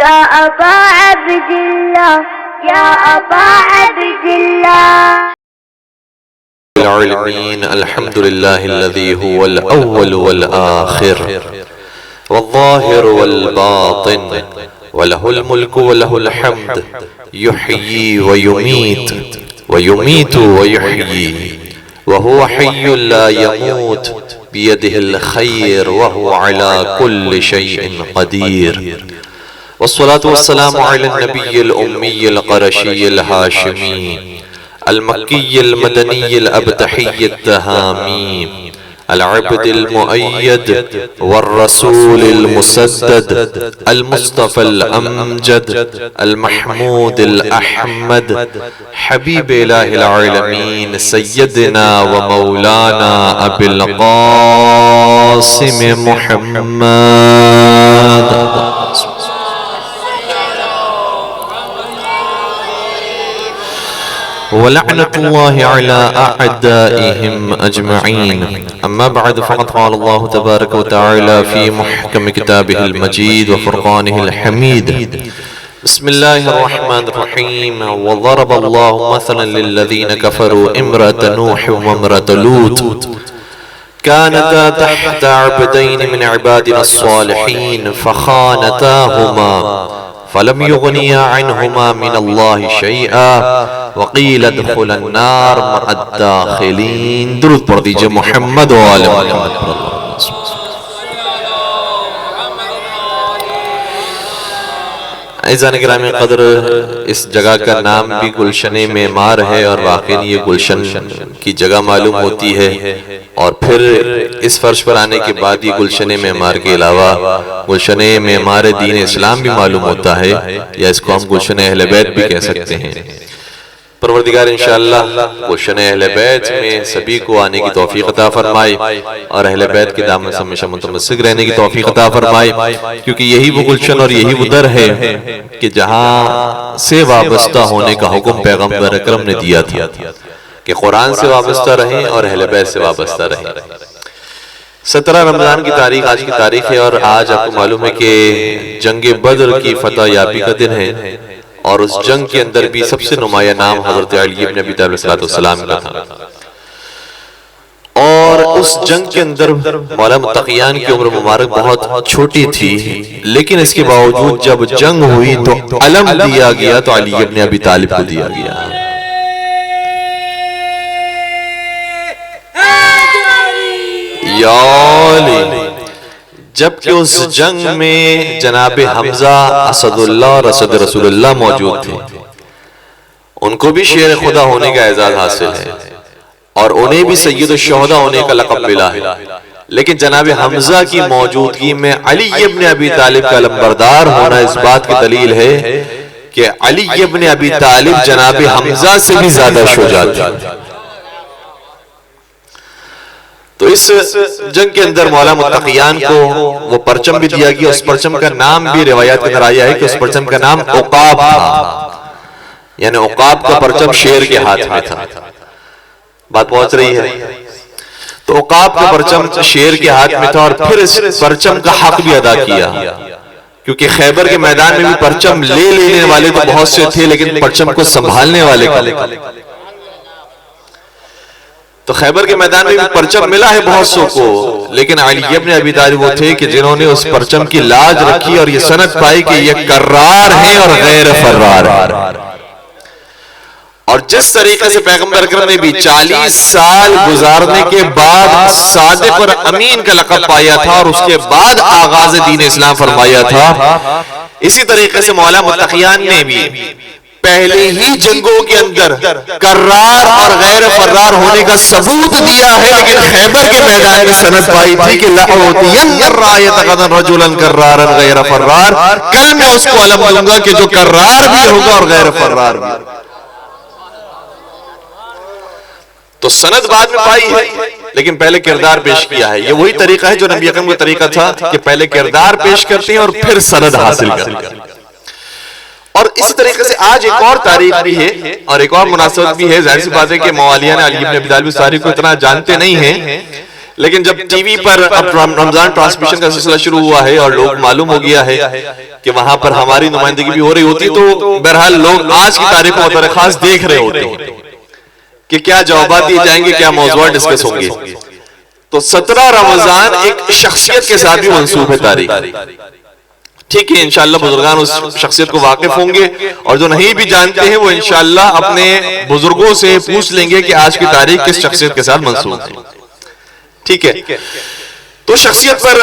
يا أبا عبد الله يا أبا عبد الله. العالمين الحمد لله الذي هو الأول والآخر والظاهر والباطن وله الملك وله الحمد يحيي ويميت ويميت ويحيي وهو حي لا يموت بيده الخير وهو على كل شيء قدير. والصلاة والسلام على النبي الأمي القرشي الهاشمي المكي المدني الأبتحي التهامي العبد المؤيد والرسول المسدد المصطفى الأمجد المحمود الأحمد حبيب إله العالمين سيدنا ومولانا أبي القاسم محمد ولعنة الله على أعدائهم أجمعين. أما بعد فقد قال الله تبارك وتعالى في محكم كتابه المجيد وفرقانه الحميد بسم الله الرحمن الرحيم وضرب الله مثلا للذين كفروا امرأة نوح وامرأة لوط كانتا تحت عبدين من عبادنا الصالحين فخانتاهما فلم يغنيا عنهما من الله شيئا وقيل ادخل النار مع الداخلين. درود پڑھ دیجئے محمد و آل محمد. عزیزان گرامی قدر، اس جگہ کا نام بھی گلشن معمار ہے اور واقعی یہ گلشن کی جگہ معلوم ہوتی ہے، اور پھر اس فرش پر آنے کے بعد یہ گلشن معمار کے علاوہ گلشن معمار دین اسلام بھی معلوم ہوتا ہے، یا اس کو ہم گلشن اہل بیت بھی کہہ سکتے ہیں. پروردگار انشاءاللہ گلشن اہل بیت میں سبھی کو آنے کی توفیق عطا فرمائے اور اہل بیت کے دامن سے ہمیشہ متمسک رہنے کی توفیق عطا فرمائے، کیونکہ یہی وہ گلشن اور یہی وہ در ہے کہ جہاں سے وابستہ ہونے کا حکم پیغمبر اکرم نے دیا تھا کہ قرآن سے وابستہ رہیں اور اہل بیت سے وابستہ رہیں. 17 رمضان کی تاریخ آج کی تاریخ ہے، اور آج آپ کو معلوم ہے کہ جنگ بدر کی فتح یابی کا دن ہے، اور اس جنگ کے اندر بھی سب سے نمایاں نام حضرت علی ابن ابی طالب علیہ السلام کا تھا. اور اس جنگ کے اندر مولا متقیان کی عمر مبارک بہت چھوٹی تھی، لیکن اس کے باوجود جب جنگ ہوئی تو علم دیا گیا تو علی ابن ابی طالب کو دیا گیا. یا علی. جبکہ اس جنگ میں جناب حمزہ اسد اللہ اور اسد رسول اللہ موجود تھے، ان کو بھی شیر خدا ہونے کا اعزاز حاصل ہے اور انہیں بھی سید الشہداء ہونے کا لقب ملا ہے، لیکن جناب حمزہ کی موجودگی میں علی ابن ابی طالب کا علمبردار ہونا اس بات کی دلیل ہے کہ علی ابن ابی طالب جناب حمزہ سے بھی زیادہ شجاع تھے. تو اس جنگ کے اندر مولا متقیان کو وہ پرچم بھی دیا گیا. اس پرچم کا نام بھی روایات کے اندر آیا ہے کہ اس پرچم کا نام عقاب تھا، یعنی عقاب کا پرچم شیر کے ہاتھ میں تھا. بات پہنچ رہی ہے؟ تو عقاب کا پرچم شیر کے ہاتھ میں تھا، اور پھر اس پرچم کا حق بھی ادا کیا، کیونکہ خیبر کے میدان میں بھی پرچم لے لینے والے تو بہت سے تھے، لیکن پرچم کو سنبھالنے والے کا تو خیبر کے میدان میں بھی پرچم ملا ہے بہت سو کو، لیکن علی ابن ابی طالب وہ تھے کہ جنہوں نے اس پرچم کی لاج رکھی اور یہ سند پائی کہ یہ کرار ہیں اور غیر فرار ہیں. اور جس طریقے سے پیغمبر اکرم نے بھی 40 سال گزارنے کے بعد صادق اور امین کا لقب پایا تھا اور اس کے بعد آغاز دین اسلام فرمایا تھا، اسی طریقے سے مولا متقیان نے بھی پہلے ہی جنگوں کے اندر کرار اور غیر فرار ہونے کا ثبوت دیا ہے، لیکن خیبر کے میدان میں سند پائی تھی کہ لَأُعْطِيَنَّ الرَّایَةَ غَدًا رَجُلًا كَرَّارًا غَیْرَ فَرَّارٍ، کل میں اس کو علم دوں گا کہ جو کرار بھی ہوگا اور غیر فرار بھی. تو سند بعد میں پائی ہے، لیکن پہلے کردار پیش کیا ہے. یہ وہی طریقہ ہے جو نبی اکرم کا طریقہ تھا کہ پہلے کردار پیش کرتے ہیں اور پھر سند حاصل کرتے ہیں. اور اسی طریقے سے آج ایک اور تاریخ بھی ہے اور ایک اور مناسبت بھی ہے. ظاہر سی بات ہے کہ موالیان علی ابن ابی طالب ساری کو اتنا جانتے نہیں ہیں، لیکن جب ٹی وی پر اب رمضان ٹرانسمیشن کا سلسلہ شروع ہوا ہے اور لوگ معلوم ہو گیا ہے کہ وہاں پر ہماری نمائندگی بھی ہو رہی ہوتی، تو بہرحال لوگ آج کی تاریخ کو بطور خاص دیکھ رہے ہوتے ہیں کہ کیا جوابات دیے جائیں گے، کیا موضوعات ڈسکس ہوں گے. تو 17 رمضان ایک شخصیت کے ساتھ بھی منسوب ہے تاریخ. ٹھیک ہے، انشاءاللہ بزرگان اس شخصیت کو واقف ہوں گے، اور جو نہیں بھی جانتے ہیں وہ انشاءاللہ اپنے بزرگوں سے پوچھ لیں گے کہ آج کی تاریخ کس شخصیت کے ساتھ منسوب ہے. ٹھیک ہے، تو شخصیت پر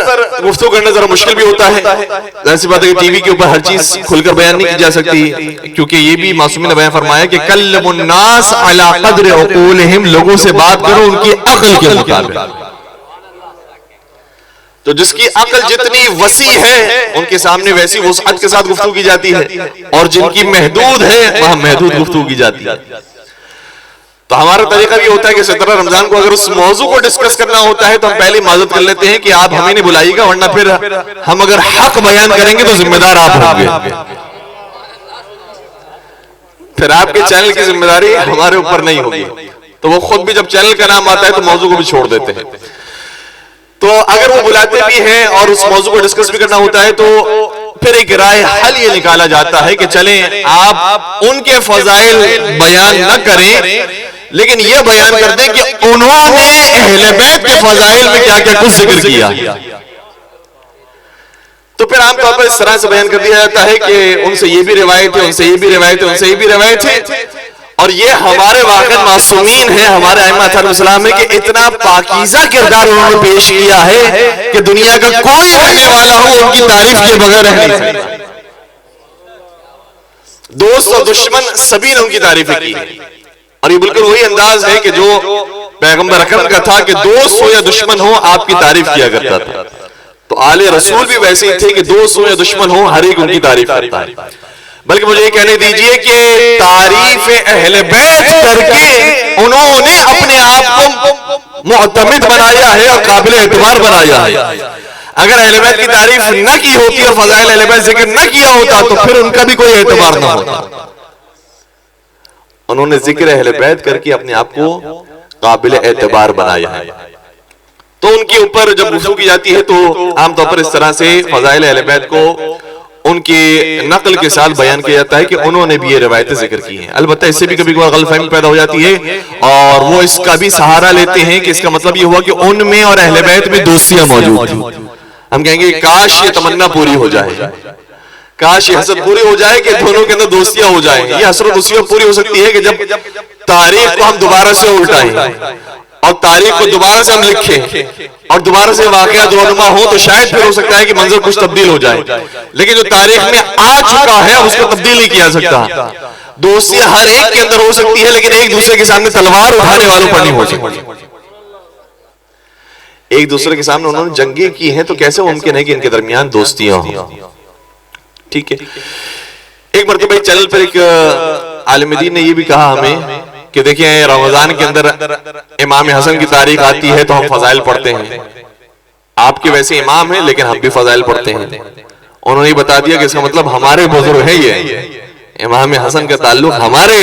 گفتگو کرنا ذرا مشکل بھی ہوتا ہے. ظاہر سی بات ہے کہ ٹی وی کے اوپر ہر چیز کھل کر بیان نہیں کی جا سکتی، کیونکہ یہ بھی معصومین نے بیان فرمایا کہ کلم الناس علی قدر عقولہم، لوگوں سے بات کرو ان کی عقل کے مطابق. تو جس کی عقل جتنی وسیع ہے ان کے سامنے ویسی وسعت کے ساتھ گفتگو کی جاتی ہے، اور جن کی محدود ہے وہاں محدود گفتگو کی جاتی ہے. تو ہمارا طریقہ بھی ہوتا ہے کہ 17 رمضان کو اگر اس موضوع کو ڈسکس کرنا ہوتا ہے تو ہم پہلے معذرت کر لیتے ہیں کہ آپ ہمیں نہیں بلائیے گا، ورنہ پھر ہم اگر حق بیان کریں گے تو ذمہ دار آپ ہوں گے، پھر آپ کے چینل کی ذمہ داری ہمارے اوپر نہیں ہوگی. تو وہ خود بھی جب چینل کا نام آتا ہے تو موضوع کو بھی چھوڑ دیتے ہیں. تو اگر وہ بلاتے بھی ہیں اور اس موضوع کو ڈسکس بھی کرنا ہوتا ہے تو پھر ایک رائے حل یہ نکالا جاتا ہے کہ چلیں آپ ان کے فضائل بیان نہ کریں، لیکن یہ بیان کر دیں کہ انہوں نے اہل بیت کے فضائل میں کیا کیا کچھ ذکر کیا. تو پھر عام طور پر اس طرح سے بیان کر دیا جاتا ہے کہ ان سے یہ بھی روایت ہے، ان سے یہ بھی روایت ہے، ان سے یہ بھی روایت ہے. اور یہ ہمارے واقع معصومین ہیں، ہمارے ائمہ علیہ السلام ہے کہ اتنا پاکیزہ کردار انہوں نے پیش کیا ہے کہ دنیا کا کوئی رہنے والا ہو ان کی تعریف کے بغیر رہ نہیں سکتا. دوست اور دشمن سبھی نے ان کی تعریفیں کی، اور یہ بالکل وہی انداز ہے کہ جو پیغمبر اکرم کا تھا کہ دوست ہو یا دشمن ہو آپ کی تعریف کیا کرتا تھا. تو آل رسول بھی ویسے ہی تھے کہ دوست ہو یا دشمن ہو ہر ایک ان کی تعریف کرتا ہے. بلکہ مجھے یہ کہنے دیجئے کہ تعریف اہل بیت کر کے انہوں نے اپنے آپ کو معتمد بنایا ہے اور قابل اعتبار بنایا ہے. اگر اہل بیت کی تعریف نہ کی ہوتی اور فضائل اہل بیت ذکر نہ کیا ہوتا تو پھر ان کا بھی کوئی اعتبار نہ ہوتا. انہوں نے ذکر اہل بیت کر کے اپنے آپ کو قابل اعتبار بنایا ہے. تو ان کے اوپر جب گفتگو کی جاتی ہے تو عام طور پر اس طرح سے فضائل اہل بیت کو ان کی نقل کے ساتھ بیان کیا جاتا ہے کہ انہوں نے بھی یہ روایتیں ذکر کی ہیں. البتہ اس سے بھی کبھی غلط فہمی پیدا ہو جاتی ہے اور وہ اس کا بھی سہارا لیتے ہیں کہ اس کا مطلب یہ ہوا کہ ان میں اور اہل بیت میں دوستیاں موجود تھیں. ہم کہیں گے کاش یہ تمنا پوری ہو جائے، کاش یہ حسرت پوری ہو جائے کہ دونوں کے اندر دوستیاں ہو جائیں. یہ حسرت اسی وقت پوری ہو سکتی ہے کہ جب تاریخ کو ہم دوبارہ سے الٹائیں اور تاریخ کو دوبارہ سے ہم لکھیں اور دوبارہ سے واقعات رونما ہو تو شاید پھر ہو سکتا ہے کہ منظر کچھ تبدیل ہو جائے. لیکن جو تاریخ میں آ چکا ہے اس کو تبدیل نہیں کیا سکتا. دوستیاں ہر ایک کے اندر ہو سکتی ہے لیکن ایک دوسرے کے سامنے تلوار اٹھانے والوں پر نہیں ہو سکتی. ایک دوسرے کے سامنے انہوں نے جنگیں کی ہیں تو کیسے ممکن ہے کہ ان کے درمیان دوستیاں ہوں. ٹھیک ہے، ایک مرتبہ چینل پر ایک عالم دین نے یہ بھی کہا ہمیں کہ دیکھیں رمضان کے اندر امام حسن کی تاریخ آتی ہے تو ہم فضائل پڑھتے ہیں. آپ کے ویسے امام ہیں لیکن ہم بھی فضائل پڑھتے ہیں. انہوں نے بتا دیا کہ اس کا مطلب ہمارے بزرگ ہیں، یہ امام حسن کا تعلق ہمارے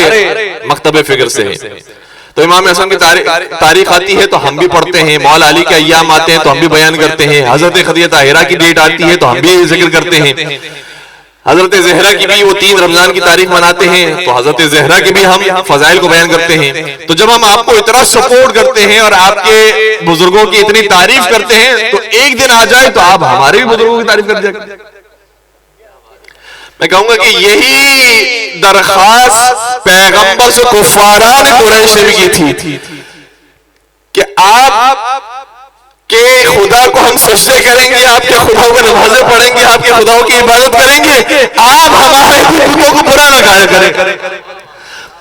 مکتب فکر سے ہے. تو امام حسن کی تاریخ آتی ہے تو ہم بھی پڑھتے ہیں، مولا علی کے ایام آتے ہیں تو ہم بھی بیان کرتے ہیں، حضرت خدیجہ طاہرہ کی ڈیٹ آتی ہے تو ہم بھی ذکر کرتے ہیں، حضرت زہرہ کی بھی وہ 3 رمضان کی تاریخ مناتے ہیں تو حضرت زہرہ کے بھی ہم فضائل کو بیان کرتے ہیں. تو جب ہم آپ کو اتنا سپورٹ کرتے ہیں اور آپ کے بزرگوں کی اتنی تعریف کرتے ہیں تو ایک دن آ جائے تو آپ ہمارے بھی بزرگوں کی تعریف کر جائیں. میں کہوں گا کہ یہی درخواست پیغمبر سے کفاران قریش نے بھی کی تھی کہ آپ کہ خدا کو ہم سجدے کریں گے، آپ کے خداؤں کو نمازیں پڑھیں گے، آپ کے خداؤں کی عبادت کریں گے، آپ ہمارے بزرگوں کو برا نہ کہا کریں.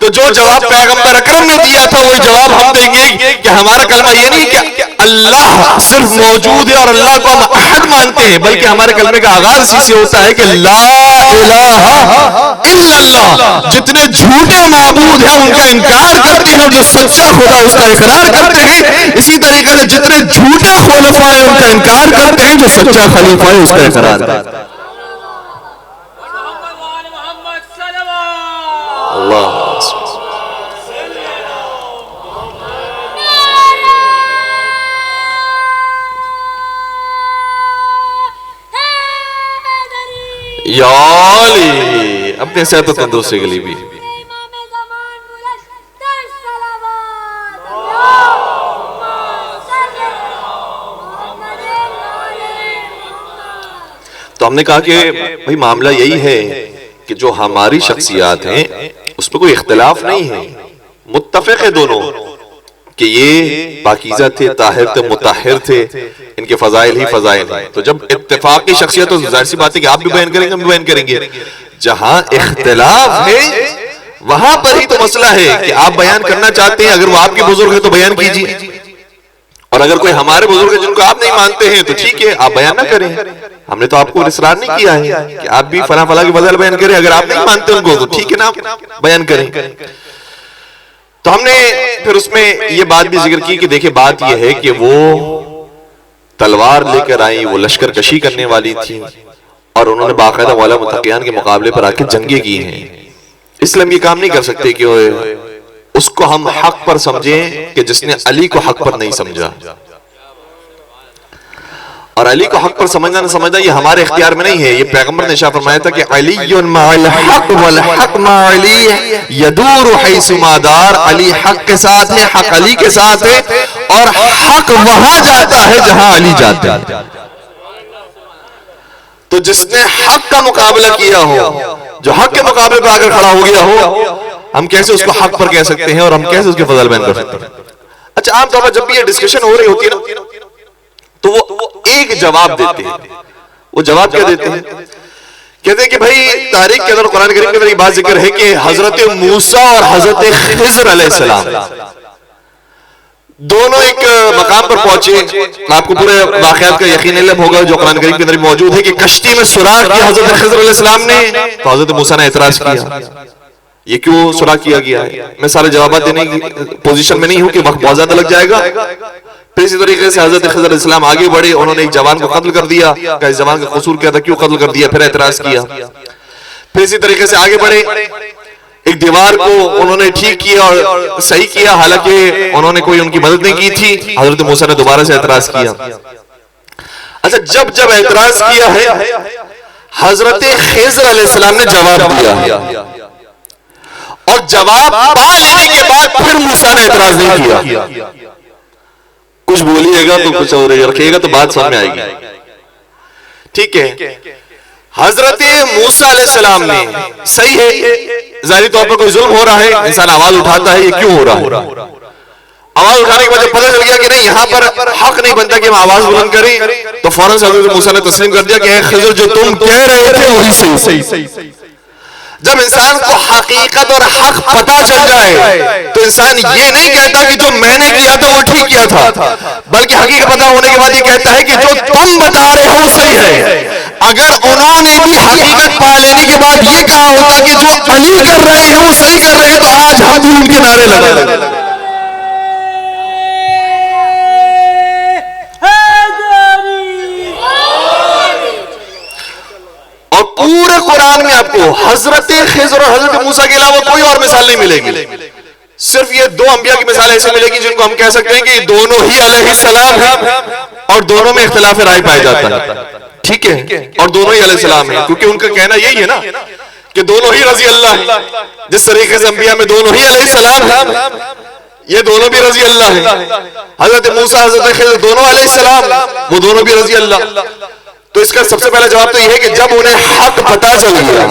تو جو جواب پیغمبر اکرم نے دیا تھا وہی جواب ہم دیں گے کہ ہمارا کلمہ یہ نہیں کہ اللہ صرف موجود ہے اور اللہ کو ہم احد مانتے ہیں، بلکہ ہمارے کلمے کا آغاز اسی سے ہوتا ہے کہ لا الہ الا اللہ. جتنے جھوٹے معبود ہیں ان کا انکار کرتے ہیں اور جو سچا خدا اس کا اقرار کرتے ہیں. اسی طریقے سے جتنے جھوٹے خلفاء ہیں ان کا انکار کرتے ہیں، جو سچا خلیفہ ہے اس کا اقرار کرتے ہیں. اللہ یا علی اپنے صحت و تندرستی کے لیے بھی. تو ہم نے کہا کہ بھئی معاملہ یہی ہے کہ جو ہماری شخصیات ہیں اس میں کوئی اختلاف نہیں ہے, متفق ہے دونوں کہ یہ پاکیزہ تھے, طاہر تھے, مطہر تھے, ان کے فضائل ہی فضائل ہیں. تو جب اتفاقی شخصیت تو ظاہر سی بات ہے کہ آپ بھی بیان کریں گے, ہم بھی بیان کریں گے. جہاں اختلاف ہے وہاں پر ہی تو مسئلہ ہے کہ آپ بیان کرنا چاہتے ہیں, اگر وہ آپ کے بزرگ ہیں تو بیان کیجیے, اور اگر کوئی ہمارے بزرگ ہیں جن کو آپ نہیں مانتے ہیں تو ٹھیک ہے آپ بیان نہ کریں. ہم نے تو آپ کو اصرار نہیں کیا ہے کہ آپ بھی فلاں فلاں کے فضائل بیان کریں, اگر آپ نہیں مانتے ان کو تو ٹھیک ہے نا بیان کریں. تو ہم نے پھر اس میں یہ بات بھی ذکر کی کہ دیکھیں بات یہ ہے کہ وہ تلوار لے کر آئیں, وہ لشکر کشی کرنے والی تھی, اور انہوں نے باقاعدہ والا متقیان کے مقابلے پر آ کے جنگیں کی ہیں. اس لیے ہم یہ کام نہیں کر سکتے کہ اس کو ہم حق پر سمجھیں کہ جس نے علی کو حق پر نہیں سمجھا, اور علی کو حق پر سمجھنا نہ سمجھنا یہ ہمارے اختیار میں نہیں ہے. یہ پیغمبر نے ارشاد فرمایا تھا کہ علی مع الحق والحق مع علی یدور حیث ما دار. علی حق کے ساتھ ہے, حق علی کے ساتھ ہے, اور حق وہاں جاتا ہے جہاں علی جاتا ہے. تو جس نے حق کا مقابلہ کیا ہو, جو حق کے مقابلے پر آ کر کھڑا ہو گیا ہو, ہم کیسے اس کو حق پر کہہ سکتے ہیں اور ہم کیسے اس کے فضائل بیان کر سکتے ہیں. اچھا عام طور پر جب بھی یہ ڈسکشن ہو رہی ہوتی ہے نا تو وہ ایک جواب دیتے ہیں. وہ جواب کیا دیتے ہیں؟ کہتے ہیں کہ بھائی تاریخ کے اندر قرآن کریم کے اندر یہ بات ذکر ہے کہ حضرت موسیٰ اور حضرت خضر علیہ السلام دونوں ایک مقام پر پہنچے. آپ کو پورے واقعات کا یقین علم ہوگا جو قرآن کریم کے اندر موجود ہے کہ کشتی میں سوراخ کیا حضرت خضر علیہ السلام نے, تو حضرت موسیٰ نے اعتراض کیا. یہ کیوں سوراخ کیا گیا ہے؟ میں سارے جوابات دینے کی پوزیشن میں نہیں ہوں کہ وقت بہت زیادہ لگ جائے گا. پھر اسی طریقے سے حضرت خضر علیہ السلام آگے بڑھے, انہوں نے ایک جوان کو قتل کر دیا. کہ اس جوان کا قصور کیا تھا, کیوں قتل کر دیا؟ پھر اعتراض کیا. پھر اسی طریقے سے آگے بڑھے, ایک دیوار کو انہوں نے ٹھیک کیا اور صحیح کیا, حالانکہ انہوں نے کوئی ان کی مدد نہیں کی تھی. حضرت موسیٰ نے دوبارہ سے اعتراض کیا. اچھا جب اعتراض کیا ہے حضرت خضر علیہ السلام نے جواب دیا, اور جواب پا لینے کے بعد پھر موسیٰ نے اعتراض نہیں کیا. کچھ بولیے گا تو کچھ اور رکھیے گا تو بات سامنے آئے گی. ٹھیک ہے, حضرت موسیٰ علیہ السلام نے, صحیح ہے ظاہری طور پر کوئی ظلم ہو رہا ہے, انسان آواز اٹھاتا ہے, یہ کیوں ہو رہا ہے؟ آواز اٹھانے کے بعد جب پتہ چل گیا کہ نہیں یہاں پر حق نہیں بنتا کہ ہم آواز بلند کریں, تو فوراً سے حضرت موسیٰ نے تسلیم کر دیا کہ اے خضر جو تم کہہ رہے تھے وہی صحیح. جب انسان کو حقیقت اور حق پتہ چل جائے تو انسان یہ نہیں کہتا کہ جو میں نے کیا تھا وہ ٹھیک کیا تھا, بلکہ حقیقت پتہ ہونے کے بعد یہ کہتا ہے کہ جو تم بتا رہے ہو صحیح ہے. اگر انہوں نے بھی حقیقت پا لینے کے بعد یہ کہا ہوتا کہ جو علی کر رہے ہیں وہ صحیح کر رہے ہیں, تو آج ہم بھی ان کے نعرے لگا. اور پورے قرآن میں آپ کو حضرت خضر اور حضرت موسیٰ کے علاوہ کوئی اور مثال نہیں ملے گی. صرف یہ دو انبیاء کی مثال ایسے ملے گی جن کو ہم کہہ سکتے ہیں کہ دونوں ہی علیہ السلام ہیں اور دونوں میں اختلاف رائے پایا جاتا ہے. ٹھیک ہے, اور دونوں ہی علیہ السلام ہیں, کیونکہ ان کا کہنا یہی ہے نا کہ دونوں ہی رضی اللہ ہیں. جس طریقے سے انبیاء میں دونوں ہی علیہ السلام ہیں, یہ دونوں بھی رضی اللہ ہیں. حضرت موسیٰ حضرت خضر دونوں علیہ السلام, وہ دونوں بھی رضی اللہ. تو اس کا سب سے پہلا جواب تو یہ ہے کہ جب انہیں حق پتہ چل گیا,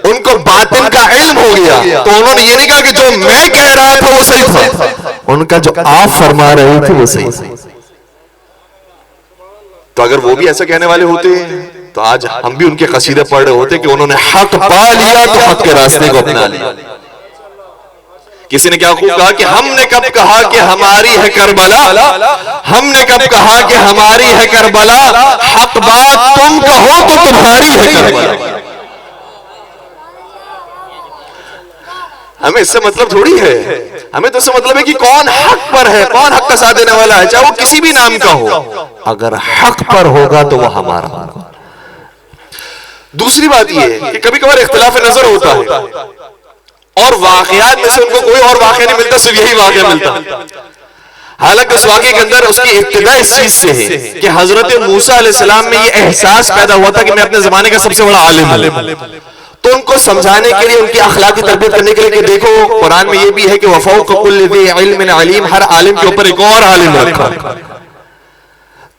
ان کو باطن کا علم ہو گیا, تو انہوں نے یہ نہیں کہا کہ جو میں کہہ رہا تھا وہ صحیح تھا, ان کا جو آپ فرما رہے تھے وہ صحیح. تو اگر وہ بھی ایسا کہنے والے ہوتے تو آج ہم بھی ان کے قصیدے پڑھ رہے ہوتے کہ انہوں نے حق پا لیا تو حق کے راستے کو اپنا لیا. کسی نے کیا خوب کہا کہ ہم نے کب کہا کہ ہماری ہے کربلا, ہم نے کب کہا کہ ہماری ہے کربلا, حق بات تم کہو تو تمہاری ہے کربلا. ہمیں اس سے مطلب تھوڑی ہے, ہمیں تو اس سے مطلب ہے کہ کون حق پر ہے, کون حق کا ساتھ دینے والا ہے, چاہے وہ کسی بھی نام کا ہو, اگر حق پر ہوگا تو وہ ہمارا ہوگا. دوسری بات یہ ہے کہ کبھی کبھار اختلاف نظر ہوتا ہے اور واقعات میں سے ان کو کوئی اور واقعہ نہیں ملتا, صرف یہی واقعہ ملتا. حالانکہ اس واقعے کے اندر اس کی ابتدا اس چیز سے ہے کہ حضرت موسیٰ علیہ السلام میں یہ احساس پیدا ہوا تھا کہ میں اپنے زمانے کا سب سے بڑا عالم ہوں. تو ان کو سمجھانے کے لیے، ان کی اخلاقی تربیت کرنے کے لیے کہ دیکھو قرآن میں یہ بھی ہے کہ وَفَوْقَ كُلِّ ذِي عِلْمٍ عَلِيمٍ، ہر عالم کے اوپر ایک اور عالم رکھا.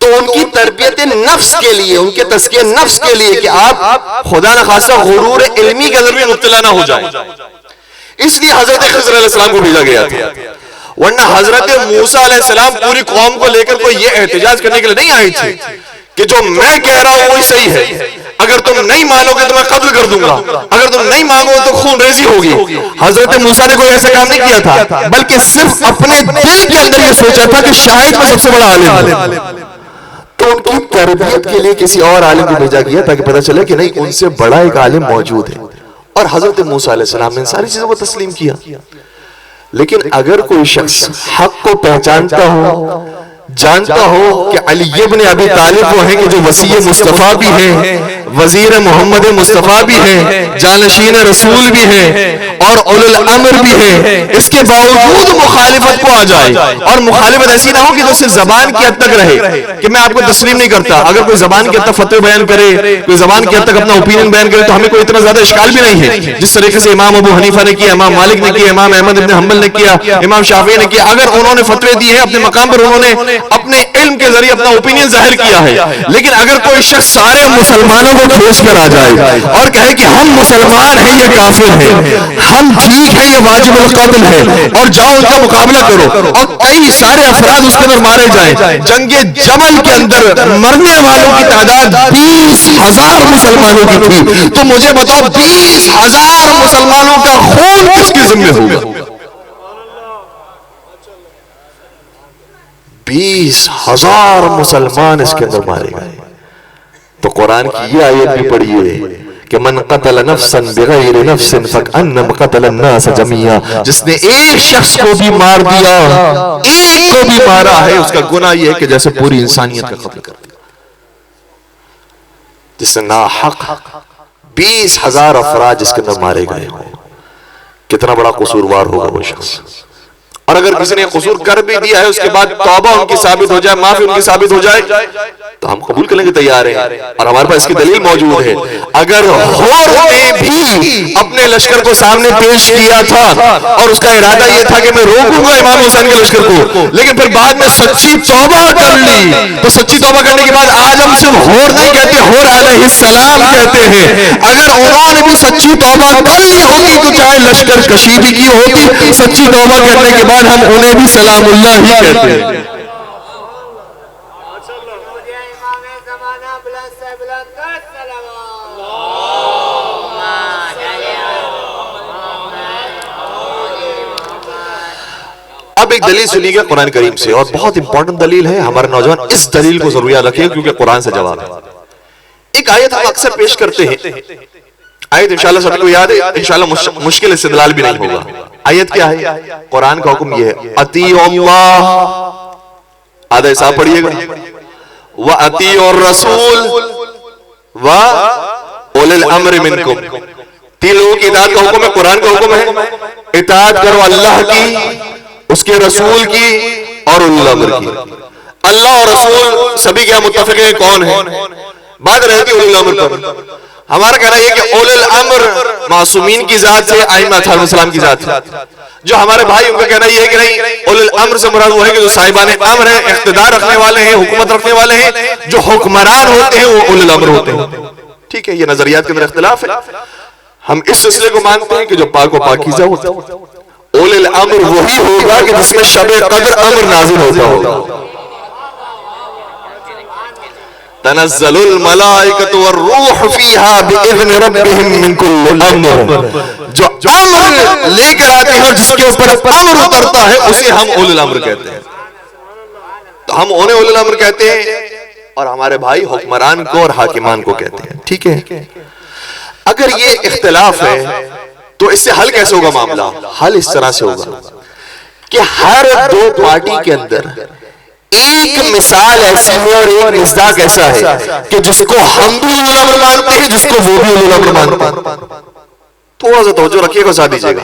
تو ان کی تربیت نفس کے لیے، ان کے تزکیہ نفس کے لیے کہ آپ خدا نخواستہ غرور علمی کے اندر بھی مبتلا نہ ہو جائیں، اس لیے حضرت خضر علیہ السلام کو بھیجا گیا تھا. ورنہ حضرت موسیٰ علیہ السلام پوری قوم کو لے کر کوئی یہ احتجاج کرنے کے لیے نہیں آئی تھی کہ جو میں کہہ رہا ہوں وہی صحیح ہے، اگر تم نہیں مانو گے تو میں قتل کر دوں گا، اگر تم نہیں مانو تو خون ریزی ہوگی. حضرت موسیٰ نے کوئی ایسا کام نہیں کیا تھا، بلکہ صرف اپنے دل کے اندر یہ سوچا تھا کہ شاید میں سب سے بڑا عالم ہوں. تو ان کی تربیت کے لیے کسی اور عالم کو بھیجا گیا تاکہ پتہ چلے کہ نہیں، ان سے بڑا ایک عالم موجود ہے. اور حضرت موسیٰ علیہ السلام نے ساری چیزوں کو تسلیم کیا. لیکن اگر کوئی شخص حق کو پہچانتا ہو، جانتا ہو کہ علی ابن ابی طالب وہ ہیں کہ جو وصی مصطفیٰ بھی ہیں، وزیر محمد مصطفیٰ بھی ہیں، جانشین رسول بھی ہیں اور اولو الامر بھی ہیں، اس کے باوجود مخالفت کو آ جائے، اور مخالفت ایسی نہ ہو کہ جو صرف زبان کی حد تک رہے کہ میں آپ کو تسلیم نہیں کرتا. اگر کوئی زبان کی حد تک فتوی بیان کرے، کوئی زبان کی حد تک اپنا اوپینین بیان کرے تو ہمیں کوئی اتنا زیادہ اشکال بھی نہیں ہے. جس طریقے سے امام ابو حنیفہ نے کیا، امام مالک نے کیا، امام احمد ابن حنبل نے کیا، امام شافعی نے کیا، اگر انہوں نے فتوی دی ہے اپنے مقام پر، انہوں نے اپنے علم کے ذریعے اپنا اوپینین ظاہر کیا ہے. لیکن اگر کوئی شخص سارے مسلمانوں کو کھوج کر آ جائے اور کہے کہ ہم مسلمان ہیں، یہ کافر ہیں، ہم ٹھیک ہیں، یہ واجب القتل ہے، اور جاؤ ان کا مقابلہ کرو، اور کئی سارے افراد اس کے اندر مارے جائیں. جنگ جمل کے اندر مرنے والوں کی تعداد 20,000 مسلمانوں کی تھی. تو مجھے بتاؤ 20,000 مسلمانوں کا خون کس کے ذمہ ہوگا؟ 20,000 مسلمان اس کے اندر مارے گئے. تو قرآن کی یہ آیت بھی پڑھیے کہ من قتل نفسا بغیر نفس فکأنما قتل الناس جميعا، جس نے ایک شخص کو بھی مار دیا، ایک کو بھی مارا ہے، اس کا گناہ یہ ہے کہ جیسے پوری انسانیت کا قتل کر دیا. جس نے ناحق 20,000 افراد جس کے اندر مارے گئے ہوں، کتنا بڑا قصوروار ہوگا وہ شخص. اور اگر کسی نے قصور کر بھی دیا ہے، اس کے بعد توبہ ان کی ثابت ہو جائے، معافی ان کی ثابت ہو جائے، تو ہم قبول کرنے کے تیار ہیں. اور ہمارے پاس اس کی دلیل موجود ہے. اگر ہور نے بھی اپنے لشکر کو سامنے پیش کیا تھا اور اس کا ارادہ یہ تھا کہ میں روکوں گا امام حسین کے لشکر کو، لیکن پھر بعد میں سچی توبہ کر لی، تو سچی توبہ کرنے کے بعد آج ہم صرف ہور نہیں کہتے، ہور علیہ السلام کہتے ہیں. اگر انہوں نے بھی سچی توبہ کر لی ہوتی تو چاہے لشکر کشی بھی کی ہوتی، سچی توبہ کرنے کے بعد ہم انہیں بھی سلام اللہ ہی کہتے ہیں. اب ایک دلیل سنیے گا قرآن کریم سے، اور بہت امپورٹنٹ دلیل ہے. ہمارے نوجوان اس دلیل کو ضرور یاد رکھیں کیونکہ قرآن سے جواب ہے. ایک آیت ہم اکثر پیش کرتے ہیں، آیت انشاءاللہ سب کو یاد ہے، انشاءاللہ مشکل استدلال بھی نہیں ہوگا. آیت کیا ہے؟ قرآن کا حکم یہ ہے اطیعوا اللہ، آدھا حساب پڑھیے گا، وَأَطِيعُوا الرَّسُولَ وَأُولِي الْأَمْرِ مِنْكُمْ. تین لوگوں کی اطاعت کا حکم ہے. قرآن کا حکم ہے اطاعت کرو اللہ کی، اس کے رسول کی اور اولی الامر کی. اللہ اور رسول سبھی کیا متفق ہیں کون ہیں؟ بات رہتی اولی الامر پر. ہمارا کہنا یہ کہ اولی الامر معصومین کی ذات سے، ائمہ علیہ السلام کی ذات سے. جو ہمارے بھائی ان کا کہنا یہ ہے کہ نہیں، اولی الامر سے مراد وہ ہے کہ جو صاحبان امر ہیں، اقتدار رکھنے والے ہیں، حکومت رکھنے والے ہیں، جو حکمران ہوتے ہیں وہ اولی الامر ہوتے ہیں. ٹھیک ہے، یہ نظریات کے اندر اختلاف ہے. ہم اس سلسلے کو مانتے ہیں کہ جو پاک و پاکیزہ ہوتا ہے، اولی الامر وہی ہوگا کہ جس میں شب قدر امر نازل ہوتا ہوگا. تنزل الملائکۃ والروح فیہا باذن ربہم من کل امر. جو امر لے کر آتے ہیں اور جس کے اوپر امر اترتا ہے اسے ہم اولی الامر کہتے ہیں. تو ہم انہیں اولی الامر کہتے ہیں اور ہمارے بھائی حکمران کو اور حاکمان کو کہتے ہیں. ٹھیک ہے، اگر یہ اختلاف ہے تو اس سے حل کیسے ہوگا معاملہ؟ حل اس طرح سے ہوگا کہ ہر دو پارٹی کے اندر ایک مثال ایسی ہے اور ایک مصداق ایسا ہے کہ جس کو ہم بھی اولی الامر مانتے ہیں، جس کو وہ بھی اولی الامر مانتے ہیں. تھوڑا سا توجہ رکھیے گا، ساتھ دیجیے گا.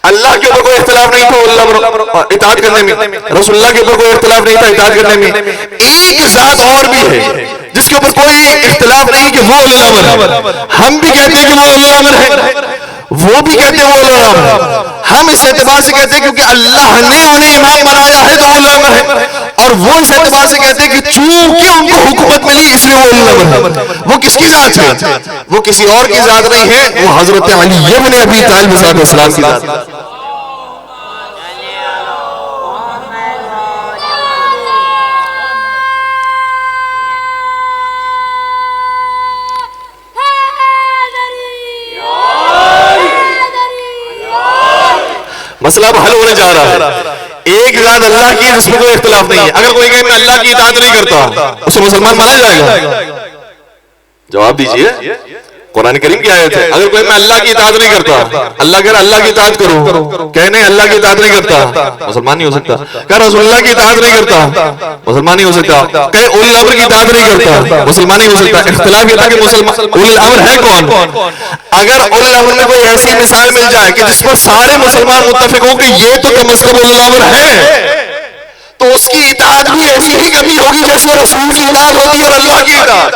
اللہ کے اوپر کوئی اختلاف نہیں تھا اطاعت کرنے میں، رسول اللہ کے اوپر کوئی اختلاف نہیں تھا اطاعت کرنے میں. ایک ذات اور بھی ہے جس کے اوپر کوئی اختلاف نہیں کہ وہ اولو الامر ہے. ہم بھی کہتے ہیں کہ وہ اولو الامر ہے، وہ بھی کہتے ہیں وہ اولو الامر ہے. ہم اس اعتبار سے کہتے ہیں کیونکہ اللہ نے انہیں امام بنایا ہے تو اولو الامر ہے، اور وہ اس اعتبار سے کہتے ہیں کہ چونکہ ان کو حکومت ملی اس لیے وہ اولو الامر ہے. وہ کس کی ذات ہے؟ وہ کسی اور کی ذات نہیں ہے، وہ حضرت علی ابن ابی طالب صاحب السلام کی ذات ہے. مسئلہ اب حل ہونے جا رہا ہے. ایک ذات اللہ کی جس میں کوئی اختلاف نہیں ہے. اگر کوئی کہے میں اللہ کی اطاعت نہیں کرتا اسے مسلمان مانا جائے گا؟ جواب دیجئے. قرآن کریم کی آیت ہے. اگر کوئی میں اللہ کی اطاعت نہیں کرتا، اللہ کہہ رہا اللہ کی اطاعت کرو، کہنے اللہ کی اطاعت نہیں کرتا مسلمان نہیں ہو سکتا. کہ رسول اللہ کی اطاعت نہیں کرتا مسلمان نہیں ہو سکتا. کہ اولی الامر کی اطاعت نہیں کرتا مسلمان نہیں ہو سکتا. اختلاف یہ تھا کہ اولی الامر ہے کون. اگر اولی الامر میں کوئی ایسی مثال مل جائے کہ جس پر سارے مسلمان متفق ہوں کہ یہ تو کم از کم اولی الامر ہے، تو اس کی اطاعت بھی ایسی ہی کرنی ہوگی جیسے رسول کی اطاعت ہوتی ہے اور اللہ کی اطاعت.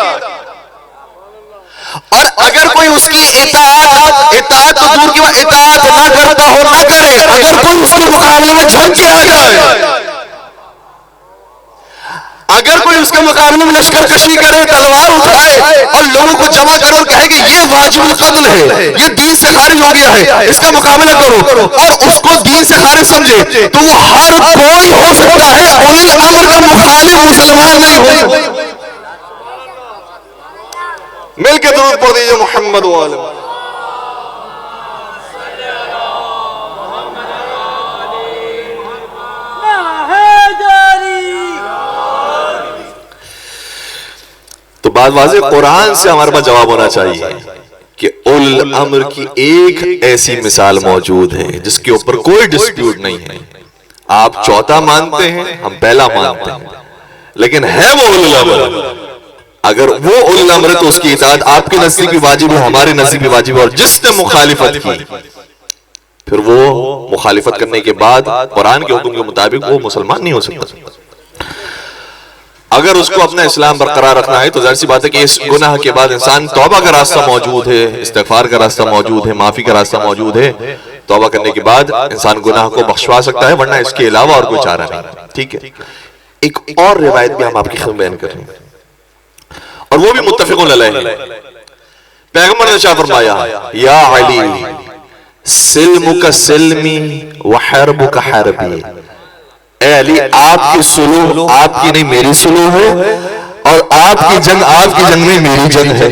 اور اگر کوئی اس کی اطاعت تو دور کی بات اطاعت نہ کرتا ہو نہ کرے، اگر کوئی اس کے مقابلے میں جھنگ کے آ جائے، اگر کوئی اس کے مقابلے میں لشکر کشی کرے، تلوار اٹھائے اور لوگوں کو جمع کرو اور کہے کہ یہ واجب القتل ہے، یہ دین سے خارج ہو گیا ہے، اس کا مقابلہ کرو، اور اس کو دین سے خارج سمجھے، تو وہ ہر کوئی ہو سکتا ہے، اولی الامر کا مخالف مسلمان نہیں ہو. مل کے درود پڑھ دیجئے محمد وآلہ. تو بات واضح قرآن سے ہمارے پاس جواب ہونا چاہیے کہ اولی الامر کی ایک ایسی مثال موجود ہے جس کے اوپر کوئی ڈسپیوٹ نہیں ہے. آپ چوتھا مانتے ہیں، ہم پہلا مانتے ہیں، لیکن ہے وہ اولی الامر. اگر وہ اولی الامر ہے تو اس کی اطاعت آپ کے نزدیک بھی واجب ہے، ہمارے نزدیک بھی واجب ہے. اور جس نے مخالفت کی پھر وہ مخالفت کرنے کے بعد قرآن کے حکم کے مطابق وہ مسلمان نہیں ہو سکتا. اگر اس کو اپنا اسلام برقرار رکھنا ہے تو ظاہر سی بات ہے کہ اس گناہ کے بعد انسان توبہ کا راستہ موجود ہے، استغفار کا راستہ موجود ہے، معافی کا راستہ موجود ہے. توبہ کرنے کے بعد انسان گناہ کو بخشوا سکتا ہے، ورنہ اس کے علاوہ اور کوئی چارہ نہیں. ٹھیک ہے. ایک اور روایت بھی ہم آپ کی خدمت بیان کر رہے ہیں اور وہ بھی متفقون علیہ ہے. پیغمبر نے شاہ فرمایا یا علی سلمک سلمی وحربک حربی. اے علی آپ کی سلو آپ کی نہیں میری سلو ہے، اور آپ کی جنگ نہیں میری جنگ ہے.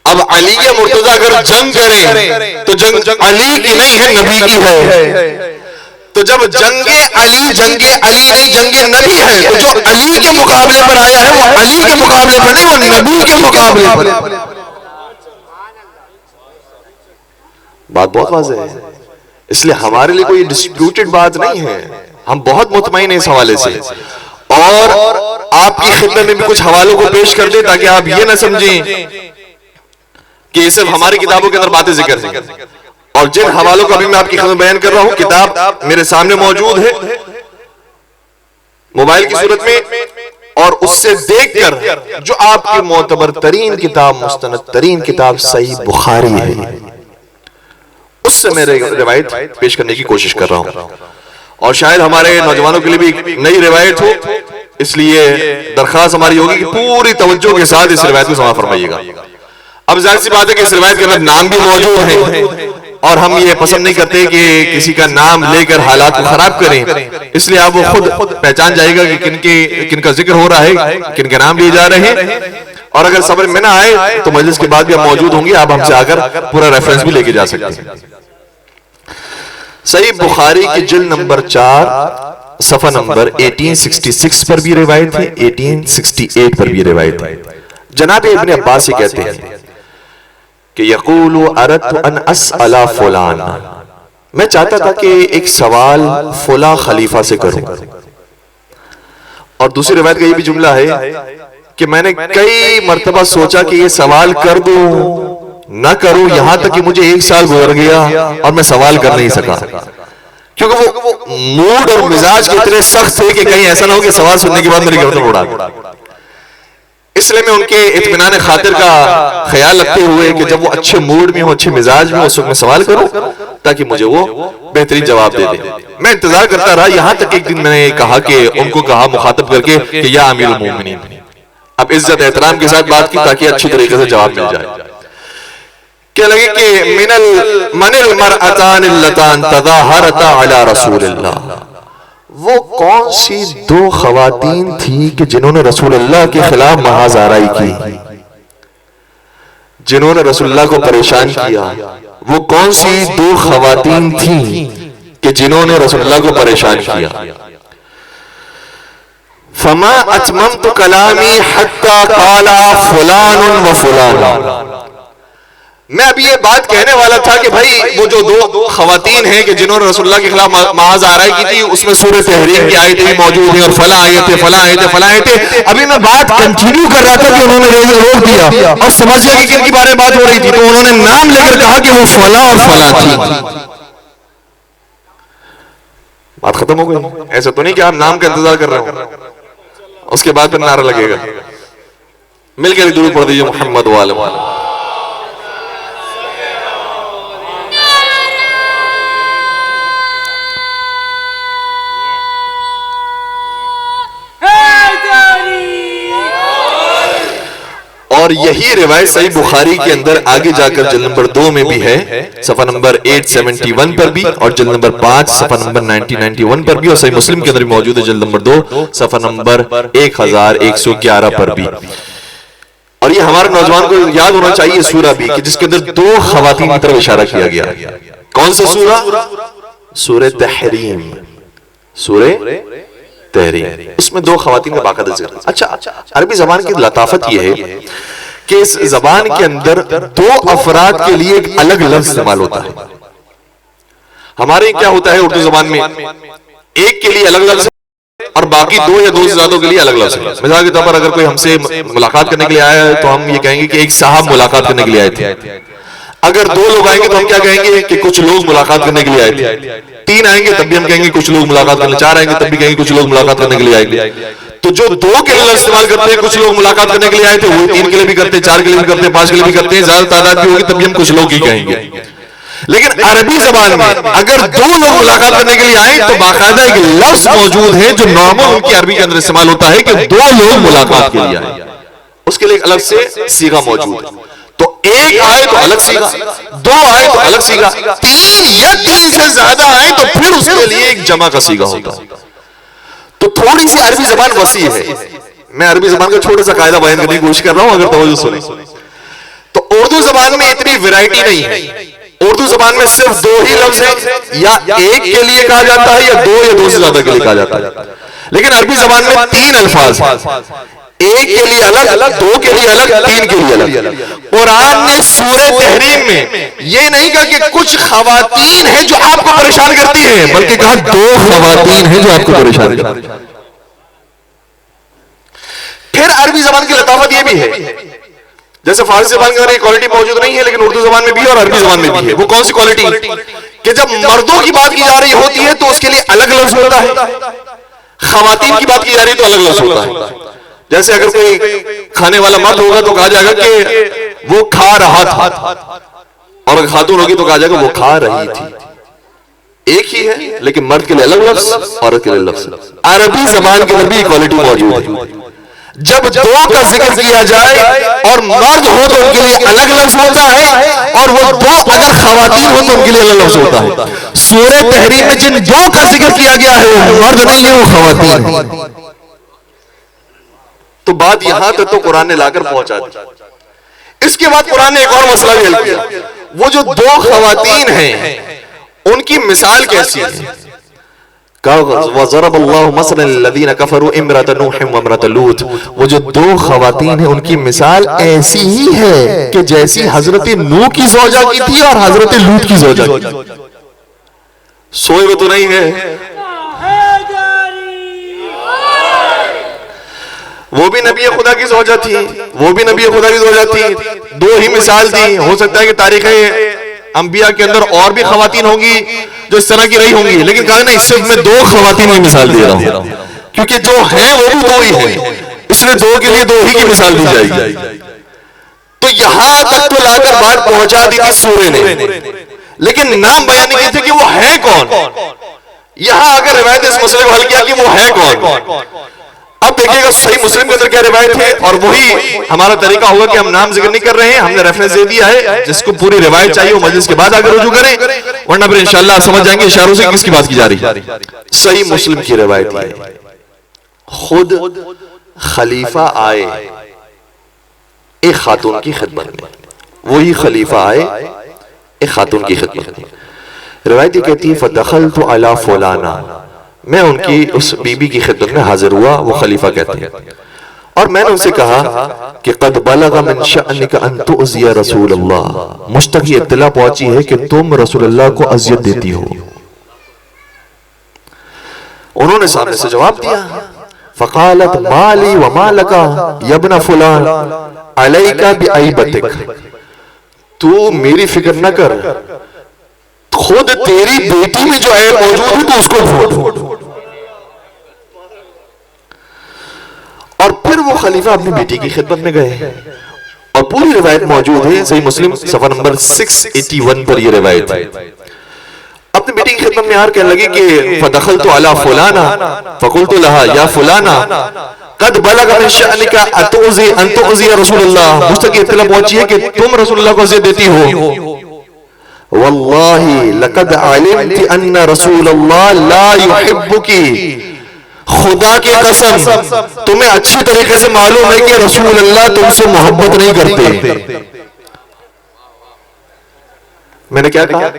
اب علی مرتضیٰ اگر جنگ کریں تو جنگ علی کی نہیں ہے نبی کی ہے. تو جب جنگ علی نہیں جنگ نبی ہے، تو جو علی کے مقابلے پر آیا ہے وہ علی کے مقابلے پر نہیں، وہ نبی کے مقابلے پر. بات بہت واضح ہے. اس لیے ہمارے لیے کوئی ڈسپیوٹڈ بات نہیں ہے، ہم بہت مطمئن ہیں اس حوالے سے. اور آپ کی خدمت میں بھی کچھ حوالوں کو پیش کر دیں تاکہ آپ یہ نہ سمجھیں کہ یہ صرف ہماری کتابوں کے اندر باتیں ذکر ہیں. اور جن حوالوں کو ابھی میں آپ کی خدمت بیان کر رہا ہوں، کتاب میرے سامنے موجود ہے موبائل کی صورت میں، اور اس سے دیکھ کر جو آپ کی معتبر ترین کتاب، مستند ترین کتاب صحیح بخاری ہے، اس سے میں روایت پیش کرنے کی کوشش کر رہا ہوں. اور شاید ہمارے نوجوانوں کے لیے بھی ایک نئی روایت ہو، اس لیے درخواست ہماری ہوگی کہ پوری توجہ کے ساتھ اس روایت کو سماعت فرمائیے گا. اب ظاہر سی بات ہے کہ اس روایت کے اندر نام بھی موجود ہیں، اور ہم یہ پسند نہیں کرتے کہ کسی کا نام لے کر حالات کو خراب کریں. اس لیے آپ وہ خود پہچان جائے گا کہ کن کا ذکر ہو رہا ہے، کن کے نام لیے جا رہے ہیں. اور اگر صبر میں نہ آئے تو مجلس کے بعد بھی ہم موجود ہوں گے، آپ ہم سے آ کر پورا ریفرنس بھی لے کے جا سکتے ہیں. صحیح بخاری کی جلد نمبر 4 صفحہ نمبر 1866 پر بھی روایت ہے، 1868 پر بھی روایت ہے. جناب ابن عباس سے کہتے ہیں کہ یقول اردت ان اسأل فلان، میں چاہتا تھا کہ ایک سوال فلاں خلیفہ سے کروں. اور دوسری روایت کا یہ بھی جملہ ہے کہ میں نے کئی مرتبہ سوچا کہ یہ سوال کر دوں نہ کروں یہاں تک کہ مجھے 1 سال گزر گیا اور میں سوال کر نہیں سکا، کیونکہ وہ موڈ اور مزاج کے اتنے سخت تھے کہ کہیں ایسا نہ ہو کہ سوال سننے کے بعد میری گردن اڑا دے۔ اس لیے میں ان کے اطمینان خاطر کا خیال رکھتے ہوئے کہ جب وہ اچھے موڈ میں ہو، اچھے مزاج میں، اس وقت میں سوال کروں تاکہ مجھے وہ بہترین جواب دے دیں۔ میں انتظار کرتا رہا، یہاں تک ایک دن میں نے کہا کہ ان کو کہا مخاطب کر کے کہ یا امیر المومنین، اب عزت احترام کے ساتھ بات کی تاکہ اچھی طریقے سے جواب مل جائے۔ کیا لگے کہ من المرأتان اللتان تظاہرتا علی رسول اللہ، وہ کون سی 2 خواتین تھی کہ جنہوں نے رسول اللہ کے خلاف محاذ آرائی کی، جنہوں نے رسول اللہ کو پریشان کیا؟ وہ کون سی 2 خواتین تھیں کہ جنہوں نے رسول اللہ کو پریشان کیا؟ فما اتممت کلامی حتی قال فلان و فلان، میں اب یہ بات کہنے والا تھا کہ بھائی وہ جو 2 خواتین ہیں کہ جنہوں نے رسول اللہ کے خلاف محاذ آرائی کی تھی، اس میں سورہ تحریم کی آیتیں بھی موجود ہیں اور فلاں آیتیں فلاں آیتیں فلاں آیتیں۔ ابھی میں بات کنٹینیو کر رہا تھا کہ انہوں نے روک دیا اور سمجھ گیا کہ کن کی بارے بات ہو رہی تھی، تو انہوں نے نام لے کر کہا کہ وہ فلاں اور فلاں تھی۔ بات ختم ہو گئی۔ ایسا تو نہیں کہ آپ نام کا انتظار کر رہے ہو، اس کے بعد پھر نعرہ لگے گا۔ مل کے درود پڑھ دیجیے محمد وآلہ محمد۔ اور یہی روایت صحیح بخاری کے اندر آگے جا کر جلد نمبر 2 میں بھی ہے، صفحہ نمبر 871 پر بھی، اور جلد نمبر 5 صفحہ نمبر 991 پر بھی، اور صحیح مسلم کے اندر بھی موجود ہے جلد نمبر 2 صفحہ نمبر 1111 پر بھی۔ اور یہ ہمارے نوجوان کو یاد ہونا چاہیے سورہ بھی کہ جس کے اندر 2 خواتین کی طرف اشارہ کیا گیا۔ کون سا سورہ؟ سورہ تحریم، سورہ تحریم، اس میں 2 خواتین کا باقاعدہ ذکر۔ اچھا، عربی زبان کی لطافت یہ ہے کہ اس زبان کے اندر 2 افراد کے لیے ایک الگ لفظ استعمال ہوتا ہے۔ ہمارے کیا ہوتا ہے اردو زبان میں، ایک کے لیے الگ لفظ اور باقی 2 یا 2 سے زیادہ کے لیے الگ لفظ ہے۔ مثال کے طور پر اگر کوئی ہم سے ملاقات کرنے کے لیے آیا ہے تو ہم یہ کہیں گے کہ ایک صاحب ملاقات کرنے کے لیے آئے تھے۔ اگر 2 لوگ آئیں گے تو ہم کیا کہیں گے کہ کچھ لوگ ملاقات کرنے کے لیے آئے تھے۔ 3 آئیں گے تب بھی ہم کہیں گے کچھ لوگ ملاقات کرنے، 4 آئیں گے تب بھی کہیں گے کچھ لوگ ملاقات کرنے کے لیے آئیں گے۔ تو جو 2 کے لیے استعمال کرتے ہیں کچھ لوگ ملاقات کرنے کے لیے آئے تھے، وہ 3 کے لیے بھی کرتے ہیں، 4 کے لیے بھی کرتے ہیں، 5 کے لیے بھی کرتے ہیں، زیادہ تعداد بھی ہوگی تب بھی ہم کچھ لوگ ہی کہیں گے۔ لیکن عربی زبان میں اگر 2 لوگ ملاقات کرنے کے لیے آئیں تو باقاعدہ ایک لفظ موجود ہے جو نارمل ان کی عربی کے اندر استعمال ہوتا ہے کہ 2 لوگ ملاقات کے لیے آئیں، اس کے لیے ایک الگ سے صیغہ موجود ہے۔ تو 1 آئے تو الگ صیغہ، 2 آئے تو الگ صیغہ، 3 یا 3 سے زیادہ آئے تو پھر اس کے لیے ایک جمع کا صیغہ ہوتا ہے۔ تو تھوڑی سی عربی زبان وسیع ہے۔ میں عربی زبان کا چھوٹا سا قاعدہ بیان کرنے کی کوشش کر رہا ہوں، اگر توجہ سنیں تو اردو زبان میں اتنی ویرائٹی نہیں ہے۔ اردو زبان میں صرف 2 ہی لفظ ہیں، یا ایک کے لیے کہا جاتا ہے یا 2 یا 2 سے زیادہ کے لیے کہا جاتا ہے۔ لیکن عربی زبان میں 3 الفاظ ہیں، ایک کے لیے الگ، 2 کے لیے الگ، 3 کے لیے الگ۔ قرآن نے سورہ تحریم میں یہ نہیں کہا کہ کچھ خواتین ہیں جو آپ کو پریشان کرتی ہیں، بلکہ کہا 2 خواتین ہیں جو آپ کو پریشان کرتی ہیں۔ پھر عربی زبان کی لطافت یہ بھی ہے، جیسے فارسی زبان کے اندر یہ کوالٹی موجود نہیں ہے لیکن اردو زبان میں بھی اور عربی زبان میں بھی ہے۔ وہ کون سی کوالٹی؟ کہ جب مردوں کی بات کی جا رہی ہوتی ہے تو اس کے لیے الگ لفظ ہوتا ہے، خواتین کی بات کی جا رہی ہے تو الگ لفظ ہوتا ہے۔ جیسے اگر کوئی کھانے والا مرد ہوگا تو کہا جائے گا کہ وہ کھا رہا تھا، اور اگر خاتون ہوگی تو کہا جائے گا وہ کھا رہی تھی۔ ایک ہی ہے لیکن مرد کے لیے الگ لفظ، عورت کے لیے لفظ۔ عربی زبان کے اندر بھی کوالٹی موجود ہے، جب 2 کا ذکر کیا جائے اور مرد ہو تو ان کے لیے الگ لفظ ہوتا ہے، اور وہ 2 اگر خواتین ہو تو ان کے لیے الگ لفظ ہوتا ہے۔ سورہ تحریم میں جن 2 کا ذکر کیا گیا ہے وہ مرد نہیں ہے، وہ خواتین ہیں۔ تو بات یہاں تک تو قرآن نے لا کر پہنچا دی۔ اس کے بعد قرآن نے ایک اور مسئلہ بھی حل کیا، وہ جو 2 خواتین ہیں ان کی مثال کیسی ہے؟ وَضَرَبَ اللَّهُ مَثَلًا لِّلَّذِينَ كَفَرُوا امْرَأَتَ نُوحٍ وَامْرَأَتَ لُوطٍ، وہ جو 2 خواتین ہیں ان کی مثال ایسی ہی ہے کہ جیسی حضرت نوح کی زوجہ کی تھی اور حضرت لوط کی زوجہ کی تھی۔ سوئے وہ تو نہیں ہے؟ وہ بھی نبی خدا کی زوجہ تھی، وہ بھی نبی خدا کی زوجہ تھی، دو ہی مثال دی. ہو سکتا ہے کہ تاریخ انبیاء کے اندر اور بھی خواتین ہوں گی جو اس طرح کی رہی ہوں گی، لیکن کہا نہیں صرف میں دو خواتین کی مثال دے رہا ہوں، کیونکہ جو ہیں وہ بھی دو ہی ہیں، اس لیے دو کے لیے دو ہی کی مثال دی جائے گی. تو یہاں تک تو لا کر بات پہنچا دی تھی سورے نے، لیکن نام بیان نہیں تھے کہ وہ ہے کون. یہاں اگر روایت اس مسئلے کو حل کیا کہ وہ ہے کون. اب دیکھیے گا صحیح مسلم کے اندر کیا روایت ہے، اور وہی ہمارا طریقہ ہوگا کہ ہم نام ذکر نہیں کر رہے ہیں، ہم نے ریفرنس دے دیا ہے. جس کو پوری روایت چاہیے وہ مجلس کے بعد آگے رجوع کریں، ورنہ پھر انشاءاللہ آپ سمجھ جائیں گے اشاروں سے کس کی بات کی جا رہی ہے. صحیح مسلم کی روایت ہے، خود خلیفہ آئے ایک خاتون کی خدمت میں، وہی خلیفہ آئے ایک خاتون کی خدمت میں. روایت یہ کہتی ہے فدخلت علی فلانا، میں ان کی اس بی بی کی خدمت میں حاضر ہوا، وہ خلیفہ کہتے ہیں، اور میں نے ان سے کہا کہ قد بلغ من شأنک ان تؤذی رسول اللہ، مجھ تک یہ اطلاع پہنچی ہے کہ تم رسول اللہ کو اذیت دیتی ہو. انہوں نے سامنے سے جواب دیا، فقالت مالی وما لکا یا ابن فلان علیکا بعیبتک، تو میری فکر نہ کر، خود تیری بیٹی میں جو عیب موجود ہے تو اس کو ڈھونڈ. اور پھر وہ خلیفہ اپنی بیٹی کی خدمت میں گئے، اور پوری روایت موجود ہے صحیح مسلم صفحہ نمبر 681 پر یہ روایت ہے. اپنی بیٹی کی خدمت میں آر کہنے لگے کہ فدخلت علی فلانا فقلت لها یا فلانا قد بلغ من شأنک ان تؤذی رسول اللہ، مجھ تک یہ اطلاع پہنچی ہے کہ تم رسول اللہ کو اذیت دیتی ہو. واللہ لقد علمت ان رسول اللہ لا يحبک، خدا کی قسم تمہیں اچھی طریقے سے معلوم ہے کہ رسول اللہ تم سے محبت نہیں کرتے. میں نے کیا کہا؟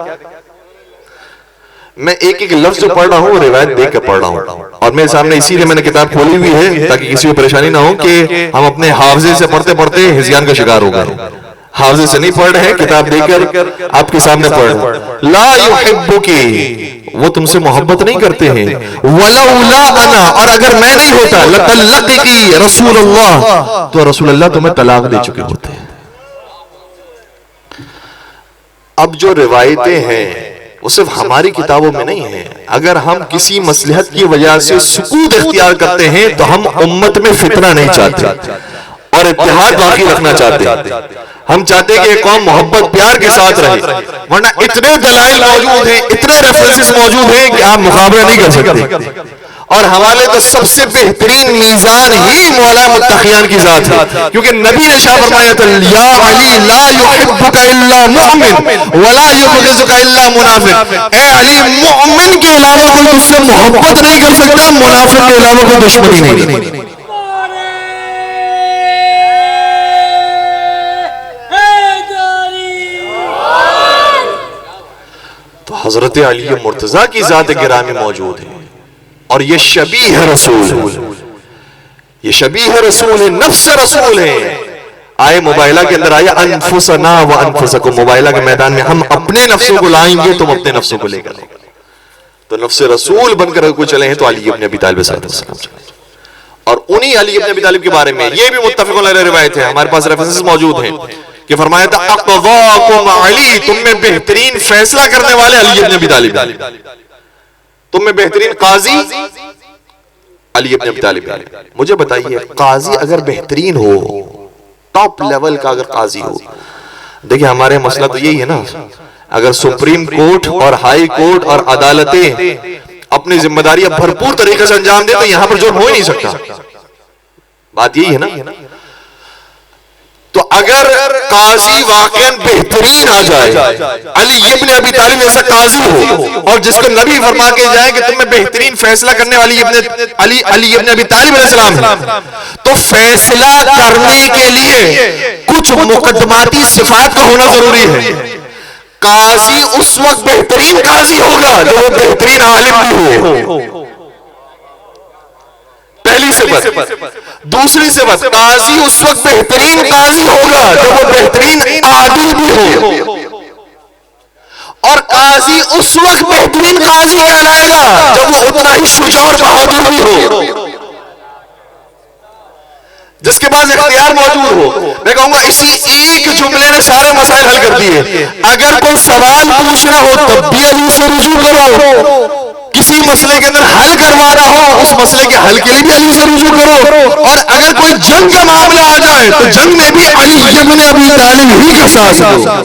میں ایک ایک لفظ جو پڑھ رہا ہوں روایت دیکھ کے پڑھ رہا ہوں، اور میرے سامنے اسی لیے میں نے کتاب کھولی ہوئی ہے تاکہ کسی کو پریشانی نہ ہو کہ ہم اپنے حافظے سے پڑھتے پڑھتے ہذیان کا شکار ہو گئے. حافظے سے نہیں پڑھ رہے ہیں، کتاب دیکھ کر آپ کے سامنے پڑھ رہے ہیں. لا يحبک، وہ تم سے محبت نہیں کرتے ہیں. ولولا انا، اور اگر میں نہیں ہوتا لطلقکی رسول اللہ، تو رسول اللہ تمہیں طلاق دے چکے ہوتے. اب جو روایتیں ہیں وہ صرف ہماری کتابوں میں نہیں ہیں. اگر ہم کسی مصلحت کی وجہ سے سکوت اختیار کرتے ہیں تو ہم امت میں فتنہ نہیں چاہتے اور اتحاد باقی رکھنا چاہتے ہیں. ہم چاہتے ہیں کہ یہ قوم محبت پیار کے ساتھ رہے، ورنہ اتنے دلائل موجود ہیں، اتنے ریفرنسز موجود ہیں کہ آپ مقابلہ نہیں کر سکتے. اور ہمارے تو سب سے بہترین میزان ہی مولا متقیان کی ذات ہے، کیونکہ نبی نے شاہ فرمایا تھا یا علی لا يحبک الا مؤمن ولا یبغضک الا منافق، اے علی مؤمن کے علاوہ کوئی تجھ سے محبت نہیں کر سکتا، منافق کے علاوہ کوئی دشمنی نہیں. تو حضرت علی مرتضیٰ کی ذات گرامی موجود ہے، اور یہ شبیہ رسول، یہ شبیہ رسول ہے، نفس رسول ہے. آئے مباہلہ کے اندر آیا انفسنا و انفسکم، مباہلہ کے میدان میں ہم اپنے نفسوں کو لائیں گے، تم اپنے نفسوں کو لے کر آئیں گے. تو نفس رسول بن کر کوئی چلے ہیں تو علی ابن ابی طالب صلی اللہ علیہ وسلم چلے. اور انہی علی ابن ابی طالب کے بارے میں یہ بھی متفق علیہ روایت ہے، ہمارے پاس ریفرنسز موجود ہیں کہ فرمایا تھا اقضاکم علی، تم میں بہترین فیصلہ کرنے والے علی ابن ابی طالب، تم میں بہترین قاضی علی ابن ابی طالب. مجھے بتائیے قاضی اگر بہترین ہو، ٹاپ لیول کا اگر قاضی ہو، دیکھیں ہمارے مسئلہ تو یہی ہے نا، اگر سپریم کورٹ اور ہائی کورٹ اور عدالتیں اپنی ذمہ داریاں بھرپور طریقے سے انجام دے تو یہاں پر جرم ہو ہی نہیں سکتا. بات یہی ہے نا. تو اگر قاضی واقعاً بہترین آ جائے، علی ابن ابی طالب ایسا قاضی ہو، اور جس کو نبی فرما کے جائے کہ تم میں بہترین فیصلہ کرنے والی علی ابن ابی طالب علیہ السلام ہے، تو فیصلہ کرنے کے لیے کچھ مقدماتی صفات کا ہونا ضروری ہے. قاضی اس وقت بہترین قاضی ہوگا جو وہ بہترین عالم بھی ہو. پہلی صفت. دوسری صفت، قاضی اس وقت بہترین قاضی ہوگا جب وہ بہترین عادل بھی ہو. اور قاضی اس وقت بہترین قاضی کہلائے گا جب وہ اتنا ہی شجاع اور بہادر بھی ہو. جس کے پاس اختیار موجود ہو. میں کہوں گا اسی ایک جملے نے سارے مسائل حل کر دیے. اگر کوئی سوال پوچھنا ہو تب بھی علی سے رجوع کرو, کسی مسئلے کے اندر حل کروانا ہو اس مسئلے کے حل کے لیے بھی علی سے رجوع کرو, اور اگر کوئی جنگ کا معاملہ آ جائے تو جنگ میں بھی علی ابن ابی طالب ہی کا ساتھ دو.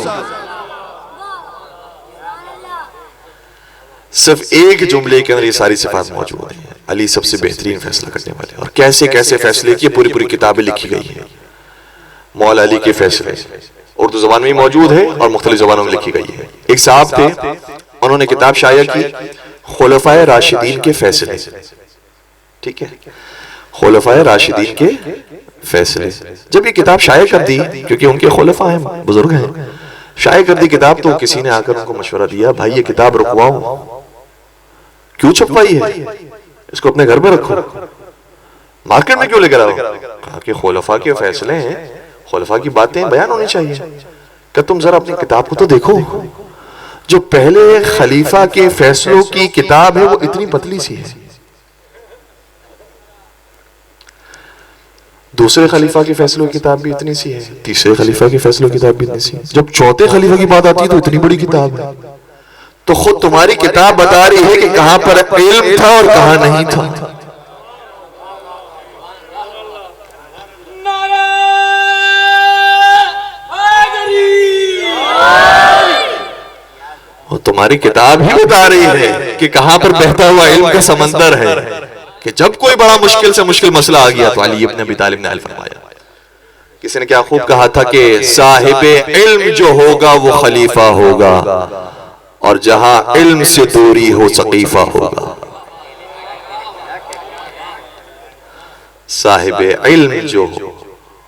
صرف ایک جملے کے اندر یہ ساری صفات موجود ہیں. علی سب سے بہترین فیصلہ کرنے والے, اور کیسے کیسے فیصلے کیے پوری پوری کتابیں لکھی گئی ہیں. مولا علی کے فیصلے اردو زبان میں موجود ہے اور مختلف زبانوں میں لکھی گئی ہے. ایک صاحب تھے, انہوں نے کتاب شائع کی خلفائے راشدین کے فیصلے. ٹھیک ہے, خلفائے راشدین کے فیصلے. جب یہ کتاب شائع کر دی, کیونکہ ان کے خلفاء ہیں, بزرگ ہیں, شائع کر دی کتاب, تو کسی نے آ کر ان کو مشورہ دیا, بھائی یہ کتاب رکواؤ, کیوں چھپوائی ہے, اس کو اپنے گھر میں رکھو, مارکیٹ میں کیوں لے کر آؤ. کہا کہ خلفاء کے فیصلے ہیں, خلفاء کی باتیں بیان ہونی چاہیے. کہ تم ذرا اپنی کتاب کو تو دیکھو, جو پہلے خلیفہ کے فیصلوں کی کتاب ہے وہ اتنی پتلی سی ہے, دوسرے خلیفہ کے فیصلوں کی کتاب بھی اتنی سی ہے, تیسرے خلیفہ کے فیصلوں کی کتاب بھی اتنی سی ہے, جب چوتھے خلیفہ کی بات آتی ہے تو اتنی بڑی کتاب ہے. تو خود تمہاری کتاب بتا رہی ہے کہ کہاں پر علم تھا اور کہاں نہیں تھا. اور تمہاری کتاب ہی بتا رہی ہے کہ کہاں پر بہتا ہوا علم کا سمندر ہے, کہ جب کوئی بڑا مشکل سے مشکل مسئلہ آ گیا تو علی ابن ابی طالب نے حل فرمایا. کسی نے کیا خوب کہا تھا کہ صاحب علم جو ہوگا وہ خلیفہ ہوگا, اور جہاں علم سے دوری ہو سقیفہ ہوگا. صاحب علم جو ہو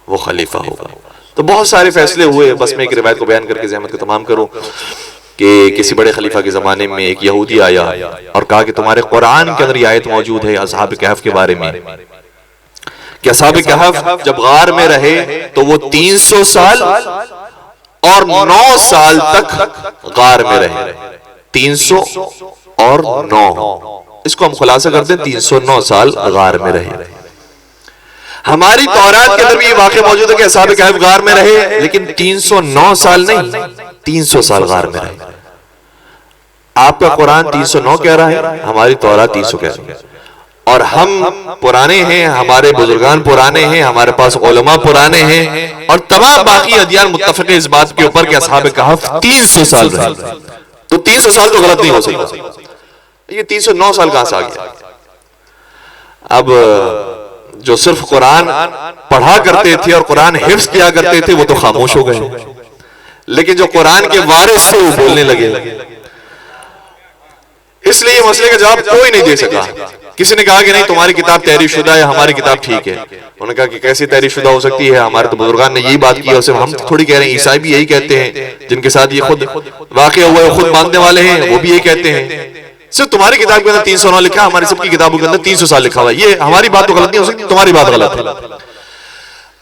وہ خلیفہ ہوگا. تو بہت سارے فیصلے ہوئے, بس میں ایک روایت کو بیان کر کے زحمت کو تمام کروں کہ کسی بڑے خلیفہ کے زمانے میں ایک یہودی آیا اور کہا کہ تمہارے قرآن کے اندر یہ آیت موجود ہے اصحاب کہف کے بارے میں, کہ اصحاب کہف جب غار میں رہے تو وہ 300 سال اور 9 سال تک غار میں رہے. 300 اور 9, اس کو ہم خلاصہ کرتے ہیں 309 سال غار میں رہے. ہماری تورات کے اندر بھی یہ واقعہ موجود ہے کہ اصحاب کہف غار میں رہے, لیکن 309 سال نہیں, 300 سال غار میں رہے. آپ کا قرآن 309 کہہ رہا ہے, ہماری تورات 300 کہہ رہی ہے. اور ہم پرانے ہیں, ہمارے بزرگان پرانے ہیں, ہمارے پاس علماء پرانے ہیں, اور تمام باقی ادیان متفق ہیں اس بات کے اوپر کہ اصحاب کہف 300 سال رہے. تو 300 سال تو غلط نہیں ہو سکتا, یہ 309 سال کہاں سے آ گیا. اب جو صرف قرآن پڑھا کرتے تھے اور قرآن حفظ کیا کرتے تھے وہ تو خاموش ہو گئے, لیکن جو قرآن کے وارث تھے وہ بولنے لگے. اس لیے مسئلے کا جواب کوئی نہیں دے سکا. کسی نے کہا کہ نہیں تمہاری کتاب تحریف شدہ ہے, ہماری کتاب ٹھیک ہے. انہوں نے کہا کہ کیسے تحریف شدہ ہو سکتی ہے, ہمارے تو بزرگان نے یہی بات کی, اور صرف ہم تھوڑی کہہ رہے ہیں, عیسائی بھی یہی کہتے ہیں, جن کے ساتھ یہ خود واقع ہوا ہے خود ماننے والے ہیں وہ بھی یہی کہتے ہیں. صرف تمہاری کتاب کے اندر 309 لکھا, ہماری سب کی کتابوں کے اندر 300 سال لکھا ہوا ہے. یہ ہماری بات تو غلط نہیں ہو سکتی, تمہاری بات غلط ہے.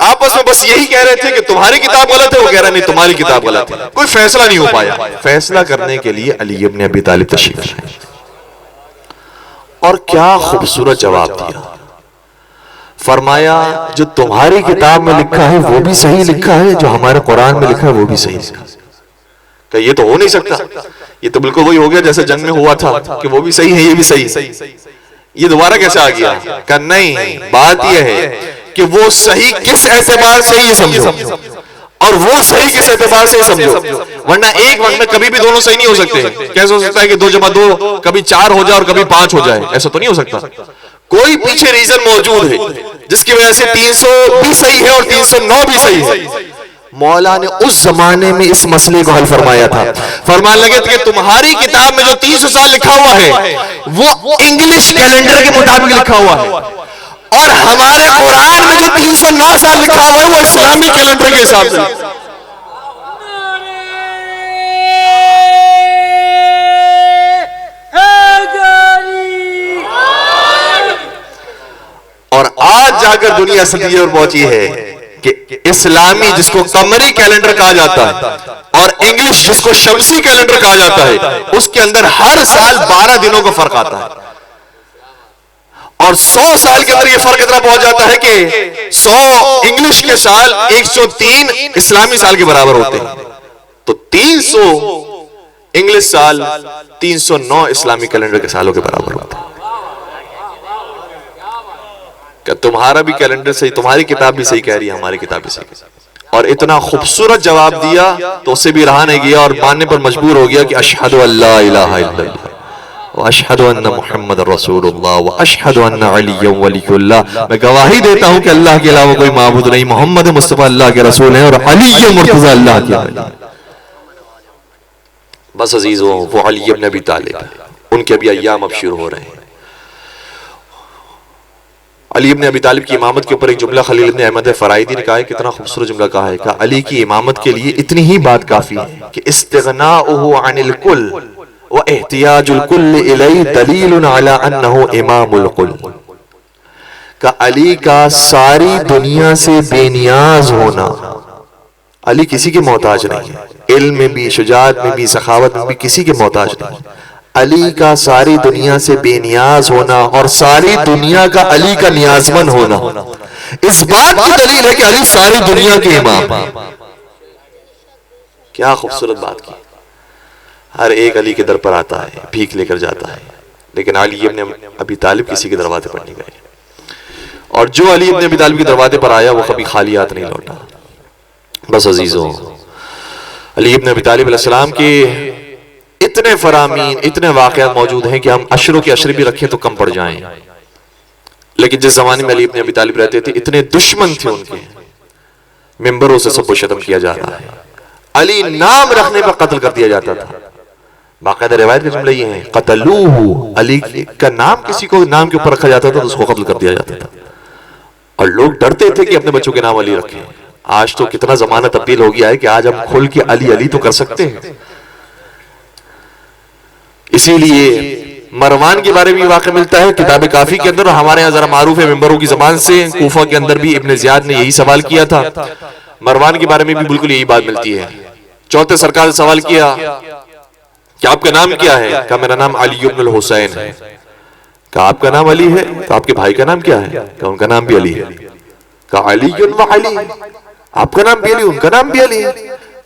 آپس میں بس یہی کہہ رہے تھے کہ تمہاری کتاب غلط ہے, وہ کہہ رہا نہیں تمہاری کتاب غلط ہے. کوئی فیصلہ نہیں ہو پایا. فیصلہ کرنے کے لیے علی ابن ابی طالب تشریف لائے, اور کیا خوبصورت جواب دیا. فرمایا جو تمہاری کتاب میں لکھا ہے وہ بھی صحیح لکھا ہے, جو ہمارے قرآن میں لکھا ہے وہ بھی صحیح لکھا ہے. کہ یہ تو ہو نہیں سکتا, یہ تو بالکل وہی ہو گیا جیسے جنگ میں ہوا تھا کہ وہ بھی صحیح ہے یہ بھی صحیح, یہ دوبارہ کیسے آ گیا. کہ نہیں, بات یہ ہے کہ وہ صحیح کس اعتبار سے یہ سمجھو, اور وہ صحیح کس اعتبار سے سمجھو, ورنہ ایک وقت میں کبھی بھی دونوں صحیح نہیں ہو سکتے. کیسے ہو سکتا ہے کہ 2 جمع 2 کبھی 4 ہو جائے اور کبھی 5 ہو جائے, ایسا تو نہیں ہو سکتا. کوئی پیچھے ریزن موجود ہے جس کی وجہ سے 300 بھی صحیح ہے اور 309 بھی صحیح ہے. مولا نے اس زمانے میں اس مسئلے کو حل فرمایا تھا. فرمان لگے کہ تمہاری کتاب میں جو 300 سال لکھا ہوا ہے وہ انگلش کیلنڈر کے مطابق لکھا ہوا ہے, اور ہمارے قرآن میں جو 309 سال لکھا ہوا ہے وہ اسلامی کیلنڈر کے حساب سے. اور آج جا کر دنیا صدیوں پر پہنچی ہے کہ اسلامی جس کو قمری کیلنڈر کہا جاتا ہے اور انگلش جس کو شمسی کیلنڈر کہا جاتا ہے, اس کے اندر ہر سال 12 دنوں کا فرق آتا ہے. اور 100 سال کے اندر یہ فرق اتنا پہنچ جاتا ہے کہ 100 انگلش کے سال 103 اسلامی سال کے برابر ہوتے ہیں، تو 300 انگلش سال 309 اسلامی کیلنڈر کے سالوں کے برابر ہوتا ہے۔ کہ تمہارا بھی کیلنڈر صحیح، تمہاری کتاب بھی صحیح کہہ رہی ہے، ہماری کتاب بھی صحیح کہہ رہی ہے۔ اور اتنا خوبصورت جواب دیا تو اسے بھی رہا نہیں گیا اور ماننے پر مجبور ہو گیا کہ اشہد ان لا الہ الا اللہ واشہد ان محمد رسول اللہ واشہد ان علی ولی اللہ، میں گواہی دیتا ہوں کہ اللہ کے علاوہ کوئی معبود نہیں، محمد مصطفیٰ اللہ کے رسول ہیں اور علی مرتضی اللہ کے ولی۔ بس عزیزوں، وہ علی ابن ابی طالب، ان کے ابھی ایام اب شروع ہو رہے ہیں۔ علی ابن ابی طالب کی امامت کے اوپر ایک جملہ خلیل ابن احمد فرائدی نے کہا ہے، کتنا خوبصورت جملہ کہا ہے، کہا علی کی امامت کے لیے اتنی ہی بات کافی ہے کہ استغناؤہ عن الکل واحتیاج الکل الی دلیل علی انہ امام الکل، کہ علی کا ساری دنیا سے بے نیاز ہونا، علی کسی کے محتاج نہیں ہے، علم میں بھی، شجاعت میں بھی، سخاوت میں بھی کسی کے محتاج نہیں، علی کا ساری دنیا سے بے نیاز ہونا اور ساری دنیا کا علی کا نیازمند ہونا، اس بات کی دلیل ہے کہ علی ساری دنیا کے امام ہیں۔ کیا خوبصورت بات کی، ہر ایک علی کے در پر آتا ہے، بھیک لے کر جاتا ہے، لیکن علی ابن ابی طالب کسی کے دروازے پر نہیں گئے، اور جو علی ابن ابی طالب کے دروازے پر آیا وہ کبھی خالی ہاتھ نہیں لوٹا۔ بس عزیزوں، علی ابن ابی طالب علیہ السلام کے اتنے فرامین، اتنے واقعات موجود ہیں کہ ہم عشروں کے عشر بھی رکھیں تو کم پڑ جائیں، لیکن جس زمانے میں علی ابن ابی طالب رہتے تھے اتنے دشمن تھے ان کے، ممبروں سے سب کو شتم کیا جا رہا ہے، علی نام رکھنے پر قتل کر دیا جاتا تھا، باقاعدہ روایت کا جملہ یہ ہے قتلوہ، علی کا نام کسی کو نام کے اوپر رکھا جاتا تھا تو اس کو قتل کر دیا جاتا تھا، اور لوگ ڈرتے تھے کہ اپنے بچوں کے نام علی رکھیں۔ آج تو کتنا زمانہ تبدیل ہو گیا ہے کہ آج ہم کھل کے علی علی تو کر سکتے ہیں۔ اسی لیے مروان کے بارے میں واقع ملتا ہے کتاب کافی کے اندر، اور ہمارے یہاں ذرا معروف ہے ممبروں کی زبان سے، کوفہ کے اندر بھی ابن زیاد نے یہی سوال کیا تھا، مروان کے بارے میں بھی بالکل یہی بات ملتی ہے۔ چوتھے سرکار سے سوال کیا کہ آپ کا نام کیا ہے؟ کہا میرا نام علی بن الحسین ہے۔ کہا آپ کا نام علی ہے؟ کہا آپ کے بھائی کا نام کیا ہے؟ کہا ان کا نام بھی علی ہے۔ کہا علی و علی، آپ کا نام بھی علی، ان کا نام بھی علی ہے۔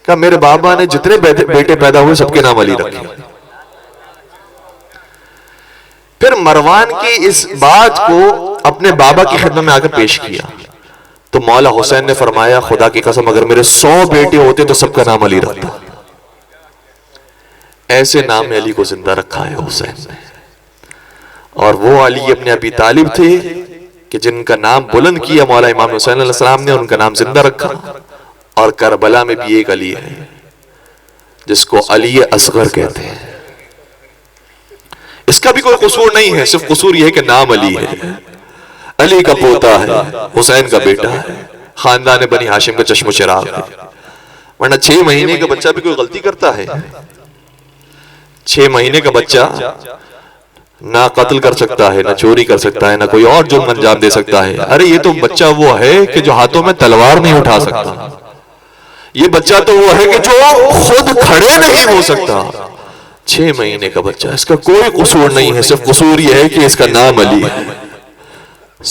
کہا میرے بابا نے جتنے بیٹے پیدا ہوئے سب کے نام علی رکھے۔ پھر مروان کی اس بات کو اپنے بابا کی خدمت میں آ کر پیش کیا تو مولا حسین نے فرمایا خدا کی قسم اگر میرے 100 بیٹے ہوتے تو سب کا نام علی رکھتا۔ ایسے نام میں علی کو زندہ رکھا ہے حسین نے، اور وہ علی ابن ابی طالب تھے کہ جن کا نام بلند کیا مولا امام حسین علیہ السلام نے، ان کا نام زندہ رکھا۔ اور کربلا میں بھی ایک علی ہے جس کو علی اصغر کہتے ہیں، اس کا بھی کوئی قصور نہیں ہے، صرف قصور یہ ہے کہ نام علی ہے، علی کا پوتا ہے، حسین کا بیٹا ہے، خاندان بنی ہاشم کا چشم و چراغ ہے۔ ورنہ 6 مہینے کا بچہ بھی کوئی غلطی کرتا ہے؟ 6 مہینے کا بچہ نہ قتل کر سکتا ہے، نہ چوری کر سکتا ہے، نہ کوئی اور جرم انجام دے سکتا ہے۔ ارے یہ تو بچہ وہ ہے کہ جو ہاتھوں میں تلوار نہیں اٹھا سکتا، یہ بچہ تو وہ ہے کہ جو خود کھڑے نہیں ہو سکتا۔ 6 مہینے کا بچہ، اس کا کوئی قصور نہیں ہے، صرف قصور یہ ہے کہ اس کا نام علی ہے،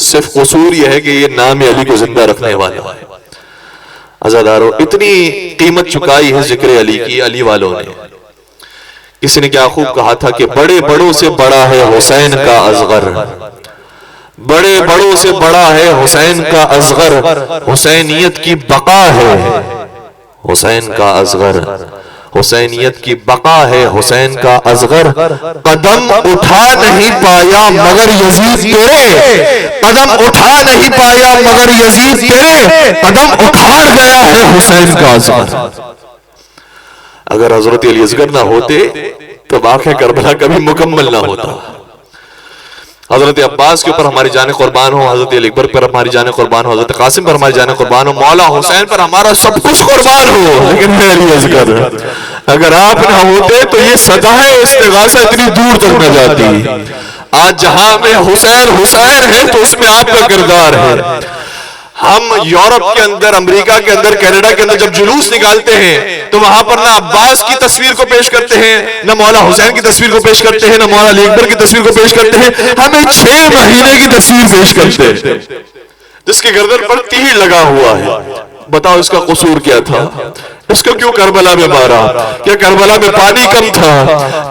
صرف قصور یہ ہے کہ یہ نام علی کو زندہ رکھنے والا ہے۔ عزادارو، اتنی قیمت چکائی ہے ذکر علی کی علی والوں نے۔ کسی نے کیا خوب کہا تھا کہ بڑے بڑوں سے بڑا ہے حسین کا اصغر، بڑے بڑوں سے بڑا ہے حسین کا اصغر، حسینیت کی بقا ہے حسین کا اصغر، حسینیت کی بقا ہے حسین کا اصغر۔ قدم اٹھا نہیں پایا مگر یزید تیرے، قدم اٹھا نہیں پایا مگر یزید تیرے، قدم اٹھا گیا ہے حسین کا اصغر۔ اگر حضرت علی اصغر نہ ہوتے تو واقعہ کربلا کبھی مکمل نہ ہوتا۔ حضرت عباس کے اوپر ہماری جانیں قربان ہو، حضرت علی اکبر پر ہماری جانیں قربان ہو، حضرت قاسم پر ہماری جانیں قربان ہو، مولا حسین پر ہمارا سب کچھ قربان ہو، لیکن میری اصغر اگر آپ نہ ہوتے تو یہ صدائے استغاثہ اتنی دور تک نہ جاتی۔ آج جہاں میں حسین حسین ہے تو اس میں آپ کا کردار ہے۔ ہم یورپ کے اندر، امریکہ کے اندر، کینیڈا کے اندر جب جلوس نکالتے ہیں تو وہاں پر نہ عباس کی تصویر کو پیش کرتے ہیں، نہ مولا حسین کی تصویر کو پیش کرتے ہیں، نہ مولا علی اکبر کی تصویر کو پیش کرتے ہیں، ہمیں 6 مہینے کی تصویر پیش کرتے ہیں جس کے گردن پر تیر لگا ہوا ہے۔ بتاؤ اس کا قصور کیا تھا؟ اس کو کیوں کربلا میں مارا؟ کیا کربلا میں پانی کم تھا؟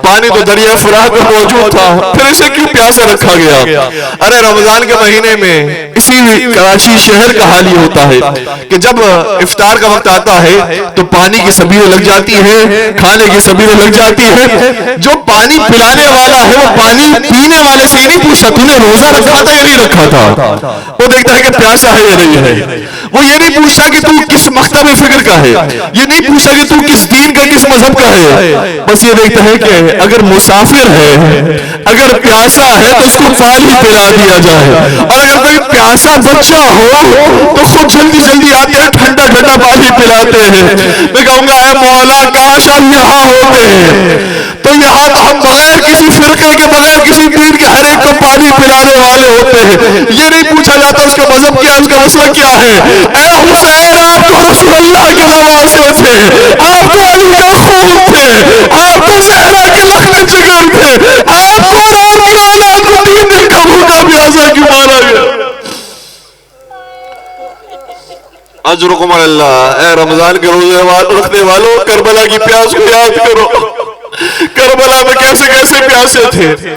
پانی تو دریا فرات میں موجود تھا، پھر اسے کیوں پیاسا رکھا گیا؟ ارے رمضان کے مہینے میں اسی کراچی شہر کا حال یہ ہوتا ہے کہ جب افطار کا وقت آتا ہے تو پانی کی سبیلیں لگ جاتی ہیں، کھانے کی سبیلیں لگ جاتی ہیں۔ جو پانی پلانے والا ہے وہ پانی پینے والے سے یہ نہیں پوچھتا تو نے روزہ رکھا تھا یا نہیں رکھا تھا، وہ دیکھتا ہے کہ پیاسا ہے یا نہیں ہے۔ وہ یہ نہیں پوچھتا کہ تو کس مکتب فکر کا ہے، یہ نہیں پوچھتا کہ تو کس دین کا، کس مذہب کا ہے، بس یہ دیکھتا ہے کہ اگر مسافر ہے، اگر پیاسا ہے تو اس کو پانی پلا دیا جائے، اور اگر کوئی پیاسا بچہ ہو تو خود جلدی جلدی آتے ہیں ٹھنڈا ٹھنڈا پانی پلاتے ہیں۔ میں کہوں گا اے مولا کاش ہم یہاں ہوتے تو یہاں تو ہم بغیر کسی فرقے کے، بغیر کسی دین کے ہر ایک کو پانی پلانے والے ہوتے ہیں۔ یہ نہیں پوچھا جاتا اس کا مذہب کیا، اس کا مسئلہ کیا ہے۔ اے حسین آپ تو رسول اللہ کے نواسے تھے، آپ تو علی کا خون تھے، آپ تو زہرا کے لخت جگر تھے، آپ کو اور آپ کی اولاد کو 3 دن کا بھوکا پیاسا کیوں مارا گیا؟ اجرکم اللہ۔ اے رمضان کے روزے رکھنے والوں، کربلا کی پیاس کو یاد کرو۔ کربلا میں کیسے کیسے پیاسے تھے،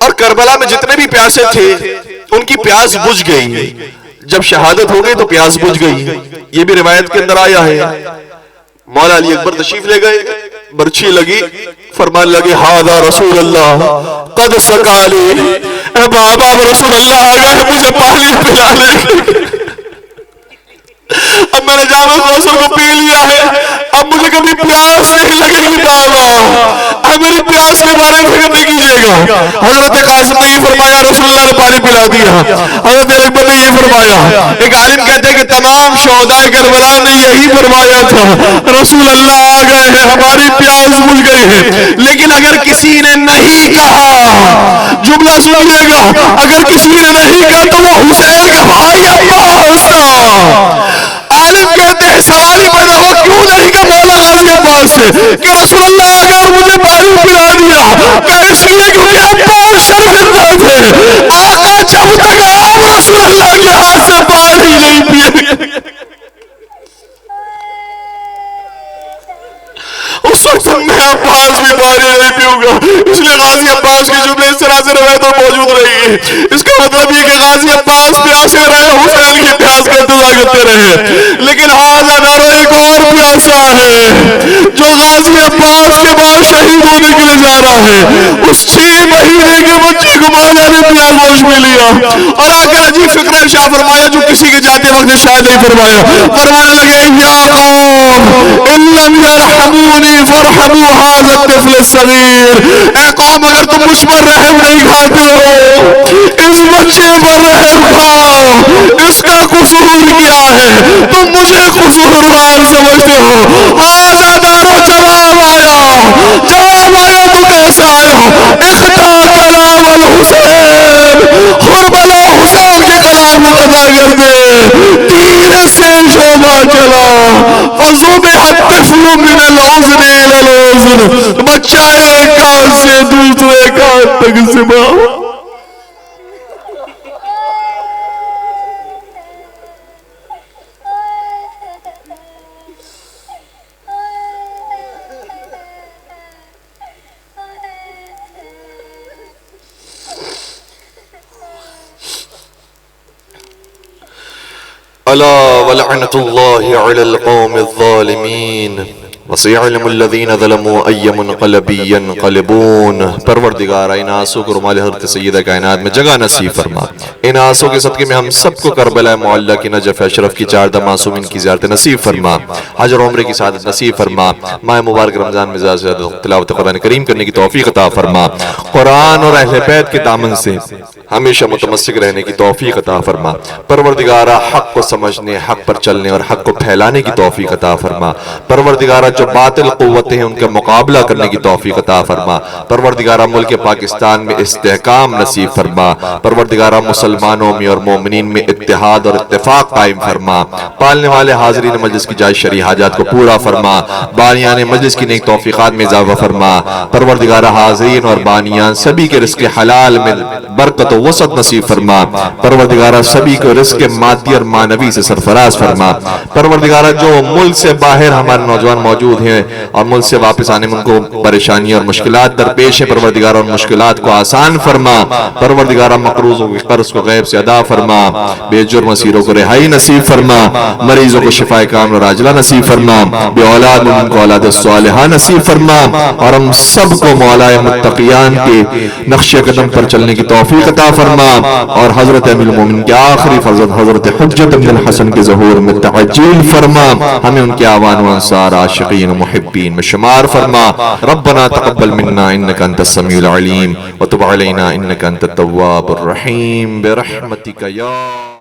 اور کربلا میں جتنے بھی پیاسے تھے ان کی پیاس بجھ گئی۔ جب شہادت ہو گئی تو پیاس بجھ گئی۔ یہ بھی روایت کے اندر آیا ہے۔ مولا علی اکبر تشریف لے گئے، برچھی لگی، فرمان لگے ہاذا رسول اللہ قد سقالی، اے بابا رسول اللہ آ گئے مجھے پانی پلا لے۔ اب میں نے جامع کوثر کو پی لیا ہے، اب مجھے کبھی پیاس نہیں لگے گی بابا، اب میری پیاس کے بارے میں فکر نہیں کیجیے گا۔ حضرت قاسم نے یہ فرمایا، رسول اللہ نے پانی پلا دیا۔ حضرت اکبر نے یہ فرمایا۔ ایک عالم کہتے ہیں کہ تمام شہداء کربلا نے یہی فرمایا تھا، رسول اللہ آ گئے ہیں، ہماری پیاس بجھ گئی ہے۔ لیکن اگر کسی نے نہیں کہا، جملہ سنیے گا، اگر کسی نے نہیں کہا تو وہ حسین کا بھائی عباس تھا۔ عالم کہتے ہیں سوال ہی پیدا ہوا کیوں نہیں کہ مولا غازی عباس سے کہ رسول اللہ آ گیا اور مجھے پانی پلا دیا، کہ اس لیے کیونکہ عباس شرمندہ تھے۔ آقا جب تک آپ رسول اللہ کے ہاتھ سے پانی نہیں پیے اس وقت میں عباس بھی پانی نہیں پیوں گا۔ اس لیے غازی عباس کی جملے اس طرح سے روایتوں موجود رہی ہے۔ اس کا مطلب یہ کہ غازی عباس پیاسے رہے، حسین کی پیاس کا انتظار کرتے رہے۔ لیکن ہاں نارو ایک اور پیاسا ہے جو غازی عباس کے بعد شہید ہونے کے لیے جا رہا ہے۔ اس 6 مہینے کے بچے کو مولا نے پیاس گوش میں لیا اور آ کر عجیب فکر ارشاد فرمایا جو کسی کے جاتے وقت شاید نہیں فرمایا۔ فرمانے لگے یا قوم ان لم یرحمونی فرحموا هذا الطفل الصغیر، اے قوم اگر تم مجھ پر رحم نہیں کھاتے ہو اس بچے پر رحم کھاؤ، اس کا قصور کیا ہے، تم مجھے قصوروار سمجھتے ہو۔ هذا دارو جواب آیا تو کیسا آیا؟ اخطا کلام الحسین، خربلا حسین کے کلام کو قضا کر دے، تیر سے شعبہ چلا، فضبح الطفل من العذر الى العذر، بچہ ایک کان سے دوسرے کان تک ذبح۔ الا ولعنت اللہ علی القوم الظالمین وسيعلم الذين ظلموا اي منقلب ينقلبون۔ پروردگار ان آنسوں کو رومال حضرت سیدہ کائنات میں جگہ نصیب فرما۔ ان آنسوں کے صدقے میں ہم سب کو کربلا معلی کی نجف اشرف کی 4 معصومین کی زیارت نصیب فرما، حج اور عمرے کی سعادت نصیب فرما، ماہ مبارک رمضان میں زیادہ سے زیادہ تلاوت قرآن کریم کرنے کی توفیق عطا فرما، قرآن اور اہل بیت کے دامن سے ہمیشہ متمسک رہنے کی توفیق عطا فرما۔ پروردگارہ حق کو سمجھنے، حق پر چلنے اور حق کو پھیلانے کی توفیق عطا فرما۔ پروردگارہ جو باطل قوتیں ہیں ان کا مقابلہ کرنے کی توفیق عطا فرما۔ پروردگارہ ملک پاکستان میں استحکام نصیب فرما۔ پروردگارہ مسلمانوں میں اور مومنین میں اتحاد اور اتفاق قائم فرما۔ پالنے والے حاضرین مجلس کی جائز شرعی حاجات کو پورا فرما۔ بانیان مجلس کی نیک توفیقات میں اضافہ فرما۔ پروردگارہ حاضرین اور بانیان سبھی کے رزق حلال میں برکت و وسعت نصیب فرما۔ پروردگارہ سبھی کو رزق مادی اور معنوی سے سرفراز فرما۔ پروردگارہ جو ملک سے باہر ہمارے نوجوان موجود ہیں اور ملک سے واپس آنے میں ان کو پریشانی اور مشکلات درپیش ہیں، پروردگارہ ان مشکلات کو آسان فرما۔ پروردگارہ مقروضوں کے قرض کو غیب سے ادا فرما۔ بے جرم اسیروں کو رہائی نصیب فرما۔ مریضوں کو شفائے کامل اور عاجلہ نصیب فرما۔ بے اولاد ان کو اولاد صالحہ نصیب فرما، اور ہم سب کو مولا متقیان کے نقش قدم پر چلنے کی توفیق عطا فرما، اور حضرت امیر المومنین کے آخری فرزند حضرت حجت بن الحسن کے ظہور میں تعجیل فرما۔ ہمیں ان کے اعوان و انصار عاشقین و محبین میں شمار فرما۔ ربنا تقبل منا انك انت السميع العليم وتب علينا انك انت التواب الرحيم برحمتك يا